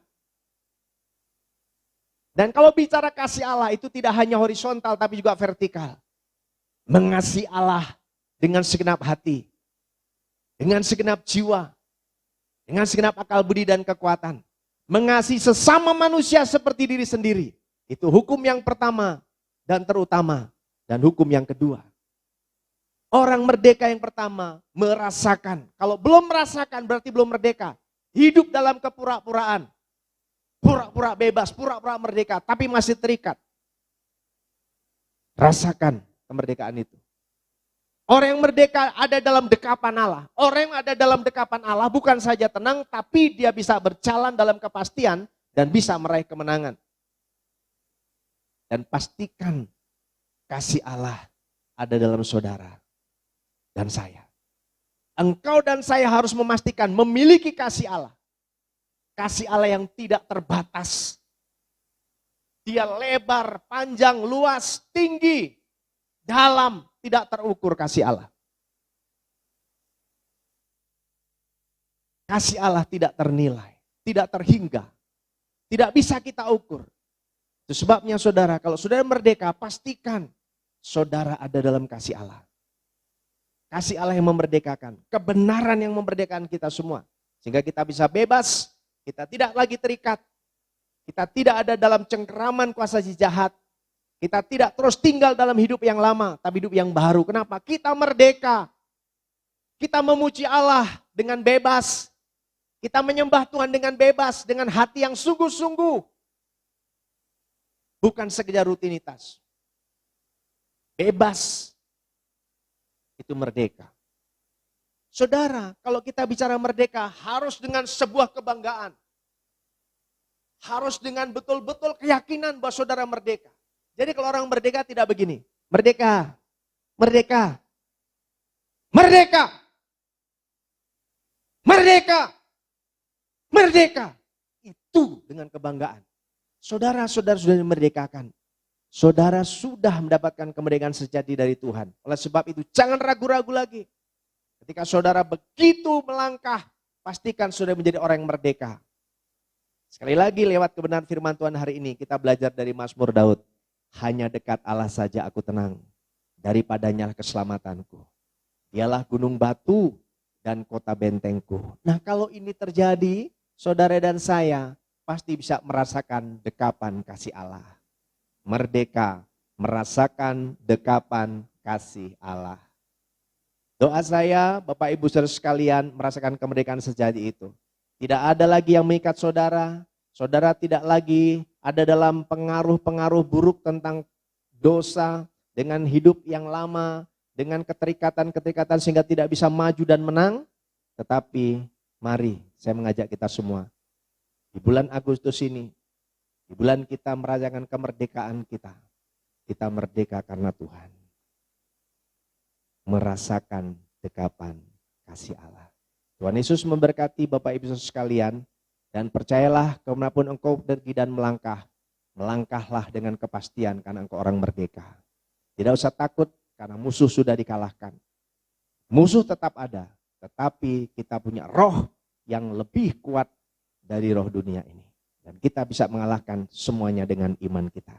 Dan kalau bicara kasih Allah itu tidak hanya horizontal tapi juga vertikal. Mengasihi Allah dengan segenap hati. Dengan segenap jiwa. Dengan segenap akal budi dan kekuatan. Mengasihi sesama manusia seperti diri sendiri. Itu hukum yang pertama dan terutama. Dan hukum yang kedua. Orang merdeka yang pertama merasakan. Kalau belum merasakan berarti belum merdeka. Hidup dalam kepura-puraan. Pura-pura bebas, pura-pura merdeka. Tapi masih terikat. Rasakan kemerdekaan itu. Orang yang merdeka ada dalam dekapan Allah. Orang yang ada dalam dekapan Allah bukan saja tenang, tapi dia bisa berjalan dalam kepastian dan bisa meraih kemenangan. Dan pastikan kasih Allah ada dalam saudara dan saya. Engkau dan saya harus memastikan memiliki kasih Allah. Kasih Allah yang tidak terbatas. Dia lebar, panjang, luas, tinggi, dalam. Tidak terukur kasih Allah. Kasih Allah tidak ternilai, tidak terhingga, tidak bisa kita ukur. Itu sebabnya saudara, kalau saudara merdeka, pastikan saudara ada dalam kasih Allah. Kasih Allah yang memerdekakan, kebenaran yang memerdekakan kita semua. Sehingga kita bisa bebas, kita tidak lagi terikat, kita tidak ada dalam cengkeraman kuasa si jahat. Kita tidak terus tinggal dalam hidup yang lama, tapi hidup yang baru. Kenapa? Kita merdeka. Kita memuji Allah dengan bebas. Kita menyembah Tuhan dengan bebas, dengan hati yang sungguh-sungguh. Bukan sekedar rutinitas. Bebas. Itu merdeka. Saudara, kalau kita bicara merdeka, harus dengan sebuah kebanggaan. Harus dengan betul-betul keyakinan bahwa saudara merdeka. Jadi kalau orang merdeka tidak begini. Merdeka, merdeka, merdeka, merdeka, merdeka. Itu dengan kebanggaan. Saudara-saudara sudah dimerdekakan. Saudara sudah mendapatkan kemerdekaan sejati dari Tuhan. Oleh sebab itu jangan ragu-ragu lagi. Ketika saudara begitu melangkah, pastikan saudara menjadi orang yang merdeka. Sekali lagi lewat kebenaran firman Tuhan hari ini kita belajar dari Mazmur Daud. Hanya dekat Allah saja aku tenang, daripadanya keselamatanku. Dialah gunung batu dan kota bentengku. Nah, kalau ini terjadi, saudara dan saya pasti bisa merasakan dekapan kasih Allah. Merdeka, merasakan dekapan kasih Allah. Doa saya, Bapak Ibu saudara sekalian, merasakan kemerdekaan sejati itu. Tidak ada lagi yang mengikat saudara. Saudara tidak lagi ada dalam pengaruh-pengaruh buruk tentang dosa, dengan hidup yang lama, dengan keterikatan-keterikatan sehingga tidak bisa maju dan menang. Tetapi mari saya mengajak kita semua, di bulan Agustus ini, di bulan kita merayakan kemerdekaan kita merdeka karena Tuhan. Merasakan dekapan kasih Allah. Tuhan Yesus memberkati Bapak Ibu sekalian, dan percayalah kemanapun engkau pergi dan melangkah, melangkahlah dengan kepastian karena engkau orang merdeka. Tidak usah takut karena musuh sudah dikalahkan. Musuh tetap ada, tetapi kita punya roh yang lebih kuat dari roh dunia ini. Dan kita bisa mengalahkan semuanya dengan iman kita.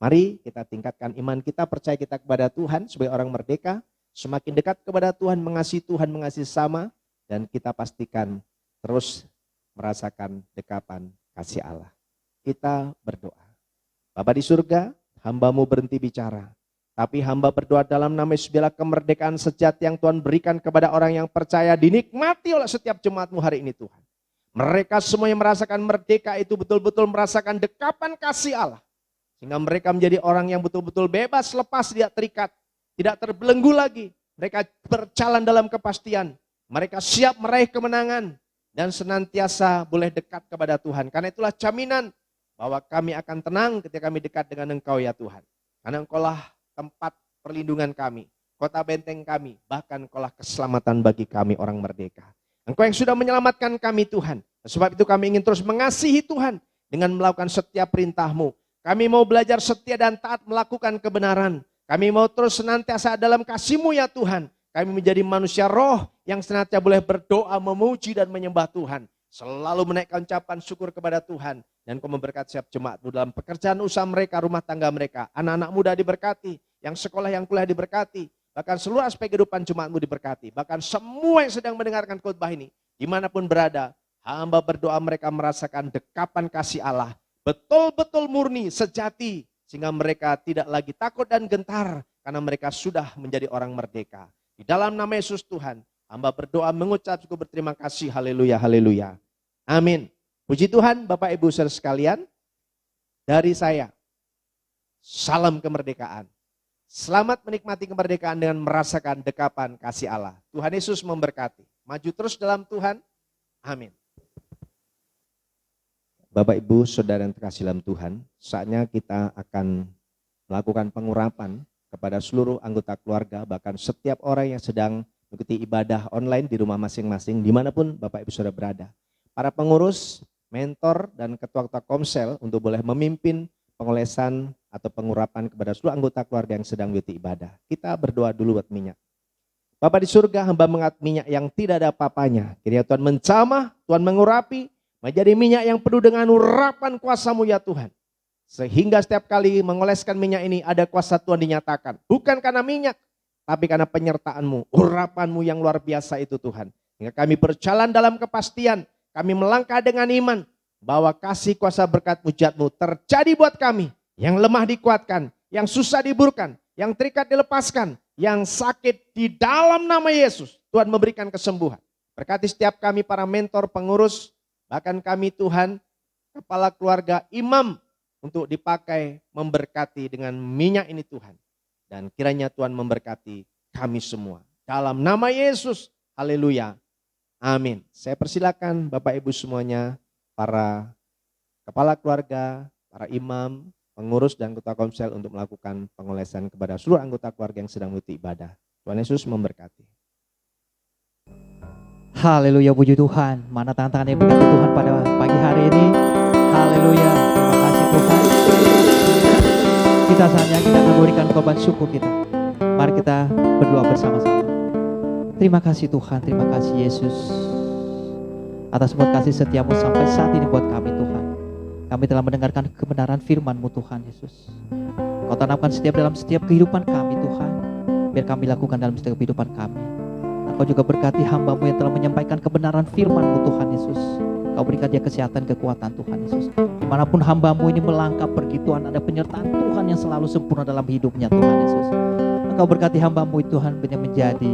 Mari kita tingkatkan iman kita, percaya kita kepada Tuhan sebagai orang merdeka. Semakin dekat kepada Tuhan, mengasihi sama, dan kita pastikan terus merasakan dekapan kasih Allah. Kita berdoa. Bapa di surga, hamba-Mu berhenti bicara. Tapi hamba berdoa dalam nama Yesus, biarlah kemerdekaan sejati yang Tuhan berikan kepada orang yang percaya dinikmati oleh setiap jemaat-Mu hari ini Tuhan. Mereka semua yang merasakan merdeka itu betul-betul merasakan dekapan kasih Allah. Sehingga mereka menjadi orang yang betul-betul bebas, lepas, tidak terikat, tidak terbelenggu lagi. Mereka berjalan dalam kepastian. Mereka siap meraih kemenangan dan senantiasa boleh dekat kepada Tuhan. Karena itulah jaminan bahwa kami akan tenang ketika kami dekat dengan Engkau ya Tuhan. Karena Engkau-lah tempat perlindungan kami, kota benteng kami, bahkan Engkau-lah keselamatan bagi kami orang merdeka. Engkau yang sudah menyelamatkan kami Tuhan. Sebab itu kami ingin terus mengasihi Tuhan dengan melakukan setiap perintah-Mu. Kami mau belajar setia dan taat melakukan kebenaran. Kami mau terus senantiasa dalam kasih-Mu ya Tuhan. Kami menjadi manusia roh yang senantiasa boleh berdoa, memuji dan menyembah Tuhan. Selalu menaikkan ucapan syukur kepada Tuhan. Dan Kau memberkati setiap jemaat-Mu dalam pekerjaan usaha mereka, rumah tangga mereka. Anak-anak muda diberkati, yang sekolah, yang kuliah diberkati. Bahkan seluruh aspek kehidupan jemaat-Mu diberkati. Bahkan semua yang sedang mendengarkan khotbah ini, dimanapun berada, hamba berdoa mereka merasakan dekapan kasih Allah. Betul-betul murni, sejati. Sehingga mereka tidak lagi takut dan gentar. Karena mereka sudah menjadi orang merdeka. Di dalam nama Yesus Tuhan, hamba berdoa mengucap syukur berterima kasih. Haleluya, haleluya. Amin. Puji Tuhan, Bapak Ibu saudara sekalian. Dari saya, salam kemerdekaan. Selamat menikmati kemerdekaan dengan merasakan dekapan kasih Allah. Tuhan Yesus memberkati. Maju terus dalam Tuhan. Amin. Bapak Ibu saudara yang terkasih dalam Tuhan, saatnya kita akan melakukan pengurapan kepada seluruh anggota keluarga, bahkan setiap orang yang sedang mengikuti ibadah online di rumah masing-masing, dimanapun Bapak Ibu saudara berada. Para pengurus, mentor, dan ketua-ketua komsel untuk boleh memimpin pengolesan atau pengurapan kepada seluruh anggota keluarga yang sedang mengikuti ibadah. Kita berdoa dulu buat minyak. Bapa di surga, hamba mengat minyak yang tidak ada apa-apanya. Kiranya Tuhan mencamah, Tuhan mengurapi, menjadi minyak yang penuh dengan urapan kuasa-Mu ya Tuhan. Sehingga setiap kali mengoleskan minyak ini ada kuasa Tuhan dinyatakan. Bukan karena minyak, tapi karena penyertaan-Mu, urapan-Mu yang luar biasa itu Tuhan. Hingga kami berjalan dalam kepastian, kami melangkah dengan iman, bahwa kasih kuasa berkat mujizat-Mu terjadi buat kami. Yang lemah dikuatkan, yang susah diburkan, yang terikat dilepaskan, yang sakit di dalam nama Yesus. Tuhan memberikan kesembuhan. Berkati setiap kami para mentor, pengurus, bahkan kami Tuhan, kepala keluarga, imam, untuk dipakai memberkati dengan minyak ini Tuhan. Dan kiranya Tuhan memberkati kami semua. Dalam nama Yesus, haleluya, amin. Saya persilakan Bapak Ibu semuanya, para kepala keluarga, para imam, pengurus dan ketua komsel untuk melakukan pengolesan kepada seluruh anggota keluarga yang sedang mengikuti ibadah. Tuhan Yesus memberkati. Haleluya, puji Tuhan. Mana tangan-tangan yang berkati Tuhan pada pagi hari ini. Haleluya, terima kasih Tuhan. Kita saatnya kita akan berikan korban syukur kita. Mari kita berdoa bersama-sama. Terima kasih Tuhan, terima kasih Yesus. Atas buat kasih setiamu sampai saat ini buat kami Tuhan. Kami telah mendengarkan kebenaran firman-Mu Tuhan Yesus. Kau tanamkan dalam setiap kehidupan kami Tuhan. Biar kami lakukan dalam setiap kehidupan kami. Engkau juga berkati hamba-Mu yang telah menyampaikan kebenaran firman-Mu Tuhan Yesus. Engkau berikan dia kesehatan, kekuatan Tuhan Yesus. Dimanapun hamba-Mu ini melangkah pergi Tuhan, ada penyertaan Tuhan yang selalu sempurna dalam hidupnya Tuhan Yesus. Engkau berkati hamba-Mu Tuhan yang menjadi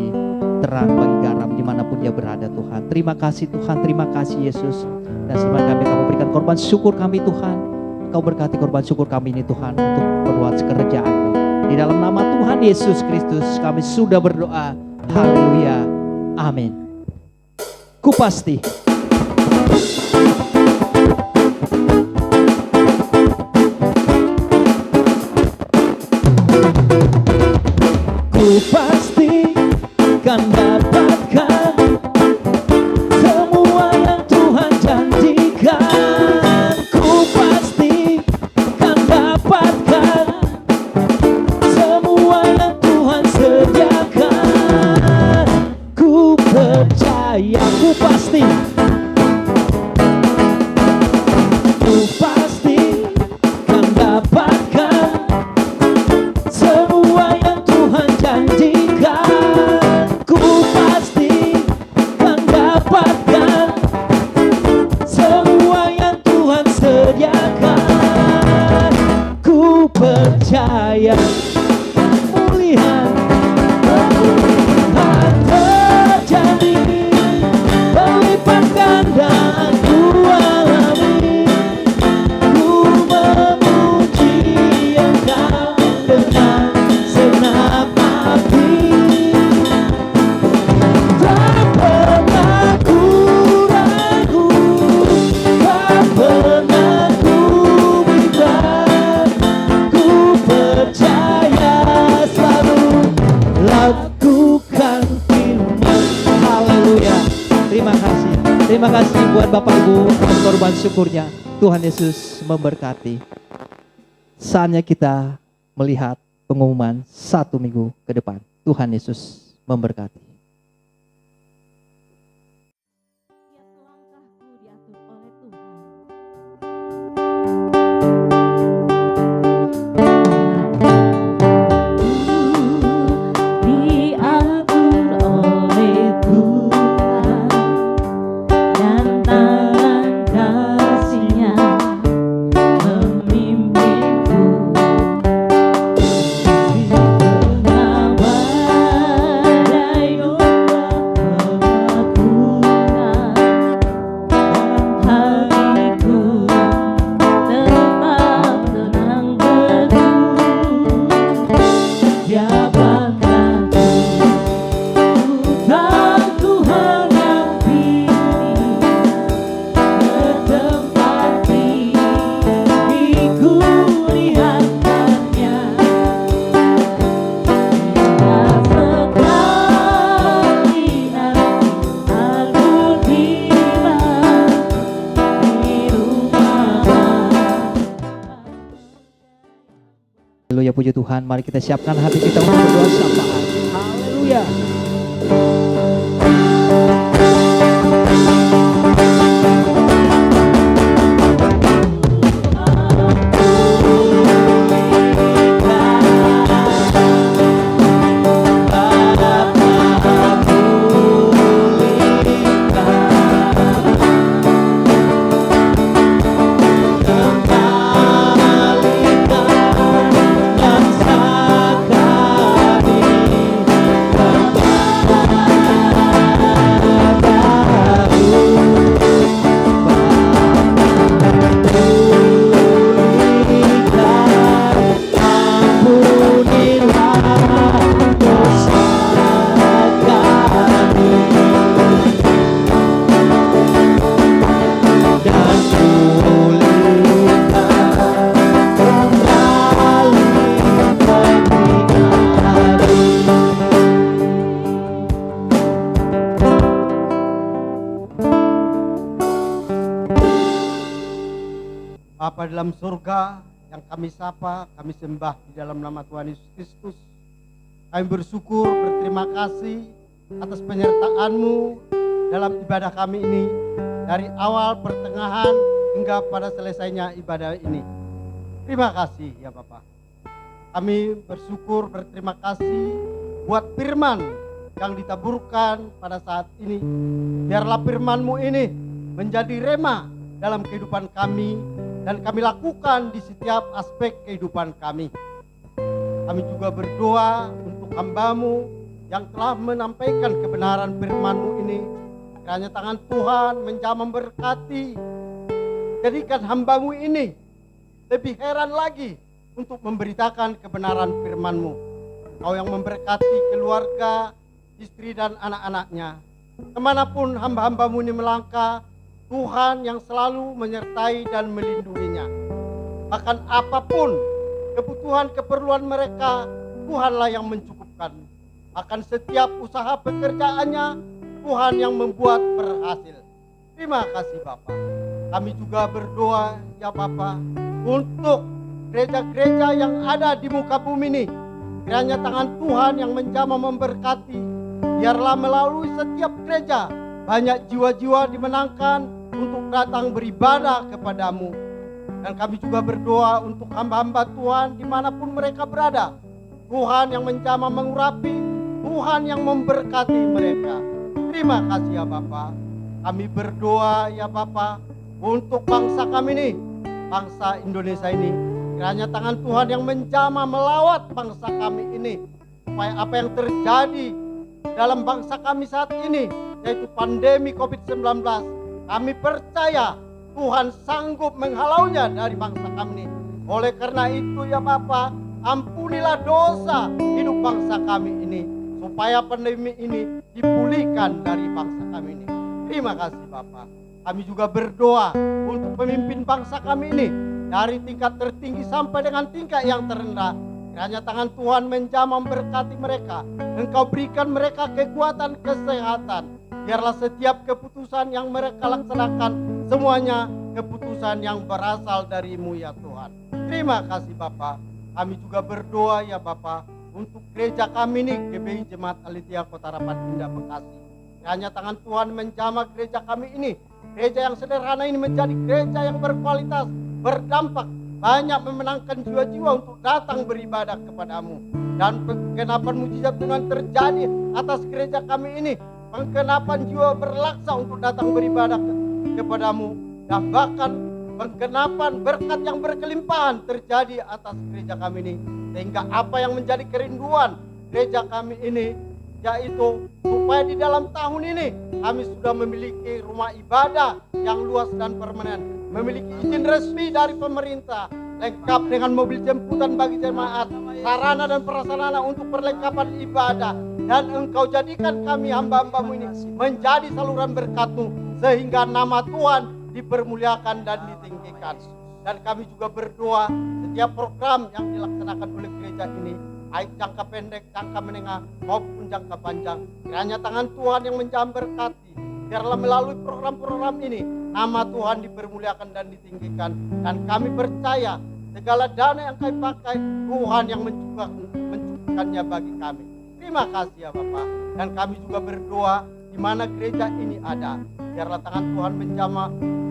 terang bagi garam dimanapun dia berada Tuhan. Terima kasih Tuhan, terima kasih Yesus. Dan sebelum kami akan memberikan korban syukur kami Tuhan, Engkau berkati korban syukur kami ini Tuhan untuk berbuat kerajaan-Mu. Di dalam nama Tuhan Yesus Kristus kami sudah berdoa. Haleluya. Amin. Ku pasti. Ku pasti kan dapatkan semua yang Tuhan janjikan. Ku pasti kan dapatkan semua yang Tuhan sediakan. Ku percaya, ku pasti. Ku pasti kan dapatkan semua yang Tuhan janjikan. Ku pasti kan dapatkan semua yang Tuhan sediakan. Ku percaya pemulihan terjadi, berlipat ganda ku alami. Ku memuji Engkau dengan segenap hati. Tak pernah ku ragu, tak pernah ku bimbang. Ku percaya selalu lakukan firman. Haleluya. Terima kasih. Terima kasih buat Bapak Ibu atas korban syukurnya. Tuhan Yesus memberkati. Saatnya kita melihat pengumuman 1 minggu ke depan. Tuhan Yesus memberkati. Setiap langkahku diatur oleh Tuhan. Diatur oleh Tuhan dan tangan kasih-Nya memimpinku di tengah badai ombak kebatuan, dan hatiku tetap tenang teduh. Dia bangga Tuhan, Tuhan yang pilih ke tempat diriku lihatkannya. Bila sekali aku tiba di rumah. Haleluya, puji Tuhan. Mari kita siapkan hati kita untuk berdoa syafaat. Haleluya. Bapa dalam surga yang kami sapa, kami sembah di dalam nama Tuhan Yesus Kristus. Kami bersyukur, berterima kasih atas penyertaan-Mu dalam ibadah kami ini, dari awal, pertengahan, hingga pada selesainya ibadah ini. Terima kasih ya Bapak. Kami bersyukur, berterima kasih buat firman yang ditaburkan pada saat ini. Biarlah firman-Mu ini menjadi rema dalam kehidupan kami dan kami lakukan di setiap aspek kehidupan kami. Kami juga berdoa untuk hamba-Mu yang telah menyampaikan kebenaran firman-Mu ini. Kiranya tangan Tuhan menjamah memberkati. Jadikan hamba-Mu ini lebih heran lagi untuk memberitakan kebenaran firman-Mu. Kau yang memberkati keluarga, istri dan anak-anaknya. Kemanapun hamba-hamba-Mu ini melangkah, Tuhan yang selalu menyertai dan melindunginya. Bahkan apapun kebutuhan keperluan mereka, Tuhanlah yang mencukupkan. Akan setiap usaha pekerjaannya, Tuhan yang membuat berhasil. Terima kasih Bapa. Kami juga berdoa ya Bapa untuk gereja-gereja yang ada di muka bumi ini. Kiranya tangan Tuhan yang menjamah memberkati. Biarlah melalui setiap gereja banyak jiwa-jiwa dimenangkan untuk datang beribadah kepadamu. Dan kami juga berdoa untuk hamba-hamba Tuhan dimanapun mereka berada. Tuhan yang menjamah mengurapi, Tuhan yang memberkati mereka. Terima kasih ya Bapa. Kami berdoa ya Bapa untuk bangsa kami ini, bangsa Indonesia ini. Kiranya tangan Tuhan yang menjamah melawat bangsa kami ini. Supaya apa yang terjadi dalam bangsa kami saat ini, yaitu pandemi COVID-19, kami percaya Tuhan sanggup menghalaunya dari bangsa kami ini. Oleh karena itu ya Bapa, ampunilah dosa hidup bangsa kami ini, supaya pandemi ini dipulihkan dari bangsa kami ini. Terima kasih Bapa. Kami juga berdoa untuk pemimpin bangsa kami ini, dari tingkat tertinggi sampai dengan tingkat yang terendah. Kiranya tangan Tuhan menjamah memberkati mereka. Engkau berikan mereka kekuatan, kesehatan. Biarlah setiap keputusan yang mereka laksanakan, semuanya keputusan yang berasal dari-Mu ya Tuhan. Terima kasih Bapa. Kami juga berdoa ya Bapa untuk gereja kami ini, GBI Jemaat Alitia Kota Rapat Indah Bekasi. Kiranya tangan Tuhan menjamah gereja kami ini, gereja yang sederhana ini menjadi gereja yang berkualitas, berdampak, banyak memenangkan jiwa-jiwa untuk datang beribadah kepadamu. Dan penggenapan mujizat Tuhan terjadi atas gereja kami ini. Penggenapan jiwa berlaksa untuk datang beribadah kepadamu. Dan bahkan penggenapan berkat yang berkelimpahan terjadi atas gereja kami ini. Sehingga apa yang menjadi kerinduan gereja kami ini, yaitu supaya di dalam tahun ini kami sudah memiliki rumah ibadah yang luas dan permanen, memiliki izin resmi dari pemerintah, lengkap dengan mobil jemputan bagi jemaat, sarana dan prasarana untuk perlengkapan ibadah. Dan Engkau jadikan kami hamba-hamba-Mu ini menjadi saluran berkat-Mu, sehingga nama Tuhan dipermuliakan dan ditinggikan. Dan kami juga berdoa setiap program yang dilaksanakan oleh gereja ini, baik jangka pendek, jangka menengah maupun jangka panjang, kiranya tangan Tuhan yang menjamah berkati. Biarlah melalui program-program ini nama Tuhan dipermuliakan dan ditinggikan. Dan kami percaya segala dana yang kami pakai, Tuhan yang mencukupkannya bagi kami. Terima kasih ya Bapak. Dan kami juga berdoa di mana gereja ini ada, biarlah tangan Tuhan menjamah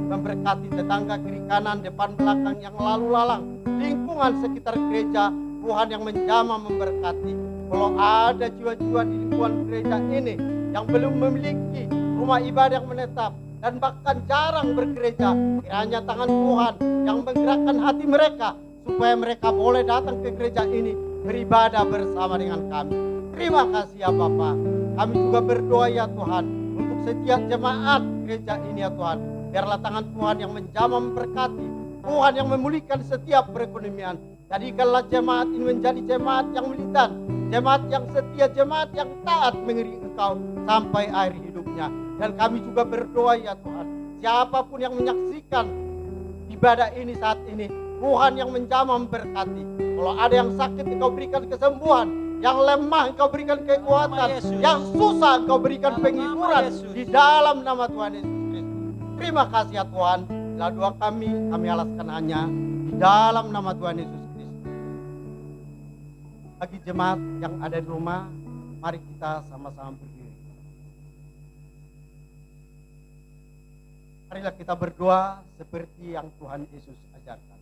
memberkati tetangga kiri kanan, depan belakang yang lalu lalang, lingkungan sekitar gereja. Tuhan yang menjamah memberkati. Kalau ada jiwa-jiwa di lingkungan gereja ini yang belum memiliki rumah ibadah yang menetap dan bahkan jarang bergereja, kiranya tangan Tuhan yang menggerakkan hati mereka supaya mereka boleh datang ke gereja ini beribadah bersama dengan kami. Terima kasih ya Bapak. Kami juga berdoa ya Tuhan untuk setiap jemaat gereja ini ya Tuhan. Biarlah tangan Tuhan yang menjamah memberkati, Tuhan yang memulihkan setiap perekonomian. Jadikanlah jemaat ini menjadi jemaat yang militan, jemaat yang setia, jemaat yang taat mengiringi Engkau sampai akhir hidupnya. Dan kami juga berdoa ya Tuhan, siapapun yang menyaksikan ibadah ini saat ini, Tuhan yang menjamah memberkati. Kalau ada yang sakit, Engkau berikan kesembuhan. Yang lemah, Engkau berikan kekuatan. Yang susah, Engkau berikan penghiburan di dalam nama Tuhan Yesus Kristus. Terima kasih ya Tuhan. Bila doa kami alaskan hanya di dalam nama Tuhan Yesus Kristus. Bagi jemaat yang ada di rumah, mari kita sama-sama berdiri. Marilah kita berdoa seperti yang Tuhan Yesus ajarkan.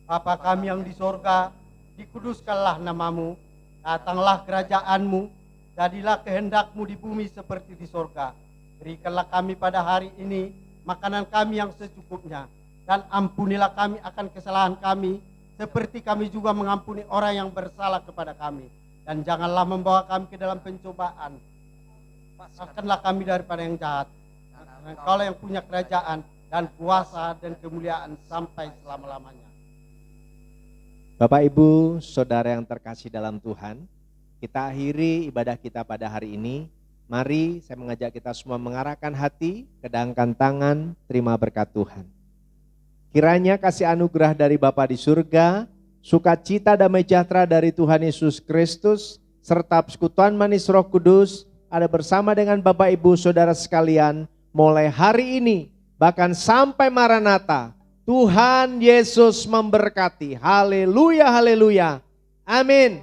Bapa kami yang di sorga, dikuduskanlah namamu, datanglah kerajaan-Mu, Jadilah kehendak-Mu di bumi seperti di sorga. Berikanlah kami pada hari ini makanan kami yang secukupnya. Dan ampunilah kami akan kesalahan kami, seperti kami juga mengampuni orang yang bersalah kepada kami. Dan janganlah membawa kami ke dalam pencobaan. Lepaskanlah kami daripada yang jahat. Karena Engkaulah yang punya kerajaan dan kuasa dan kemuliaan sampai selama-lamanya. Bapak, Ibu, Saudara yang terkasih dalam Tuhan, kita akhiri ibadah kita pada hari ini. Mari saya mengajak kita semua mengarahkan hati, kedangkan tangan, terima berkat Tuhan. Kiranya kasih anugerah dari Bapa di surga, sukacita damai sejahtera dari Tuhan Yesus Kristus, serta persekutuan manis Roh Kudus ada bersama dengan Bapak Ibu Saudara sekalian mulai hari ini bahkan sampai Maranatha. Tuhan Yesus memberkati. Haleluya, haleluya. Amin.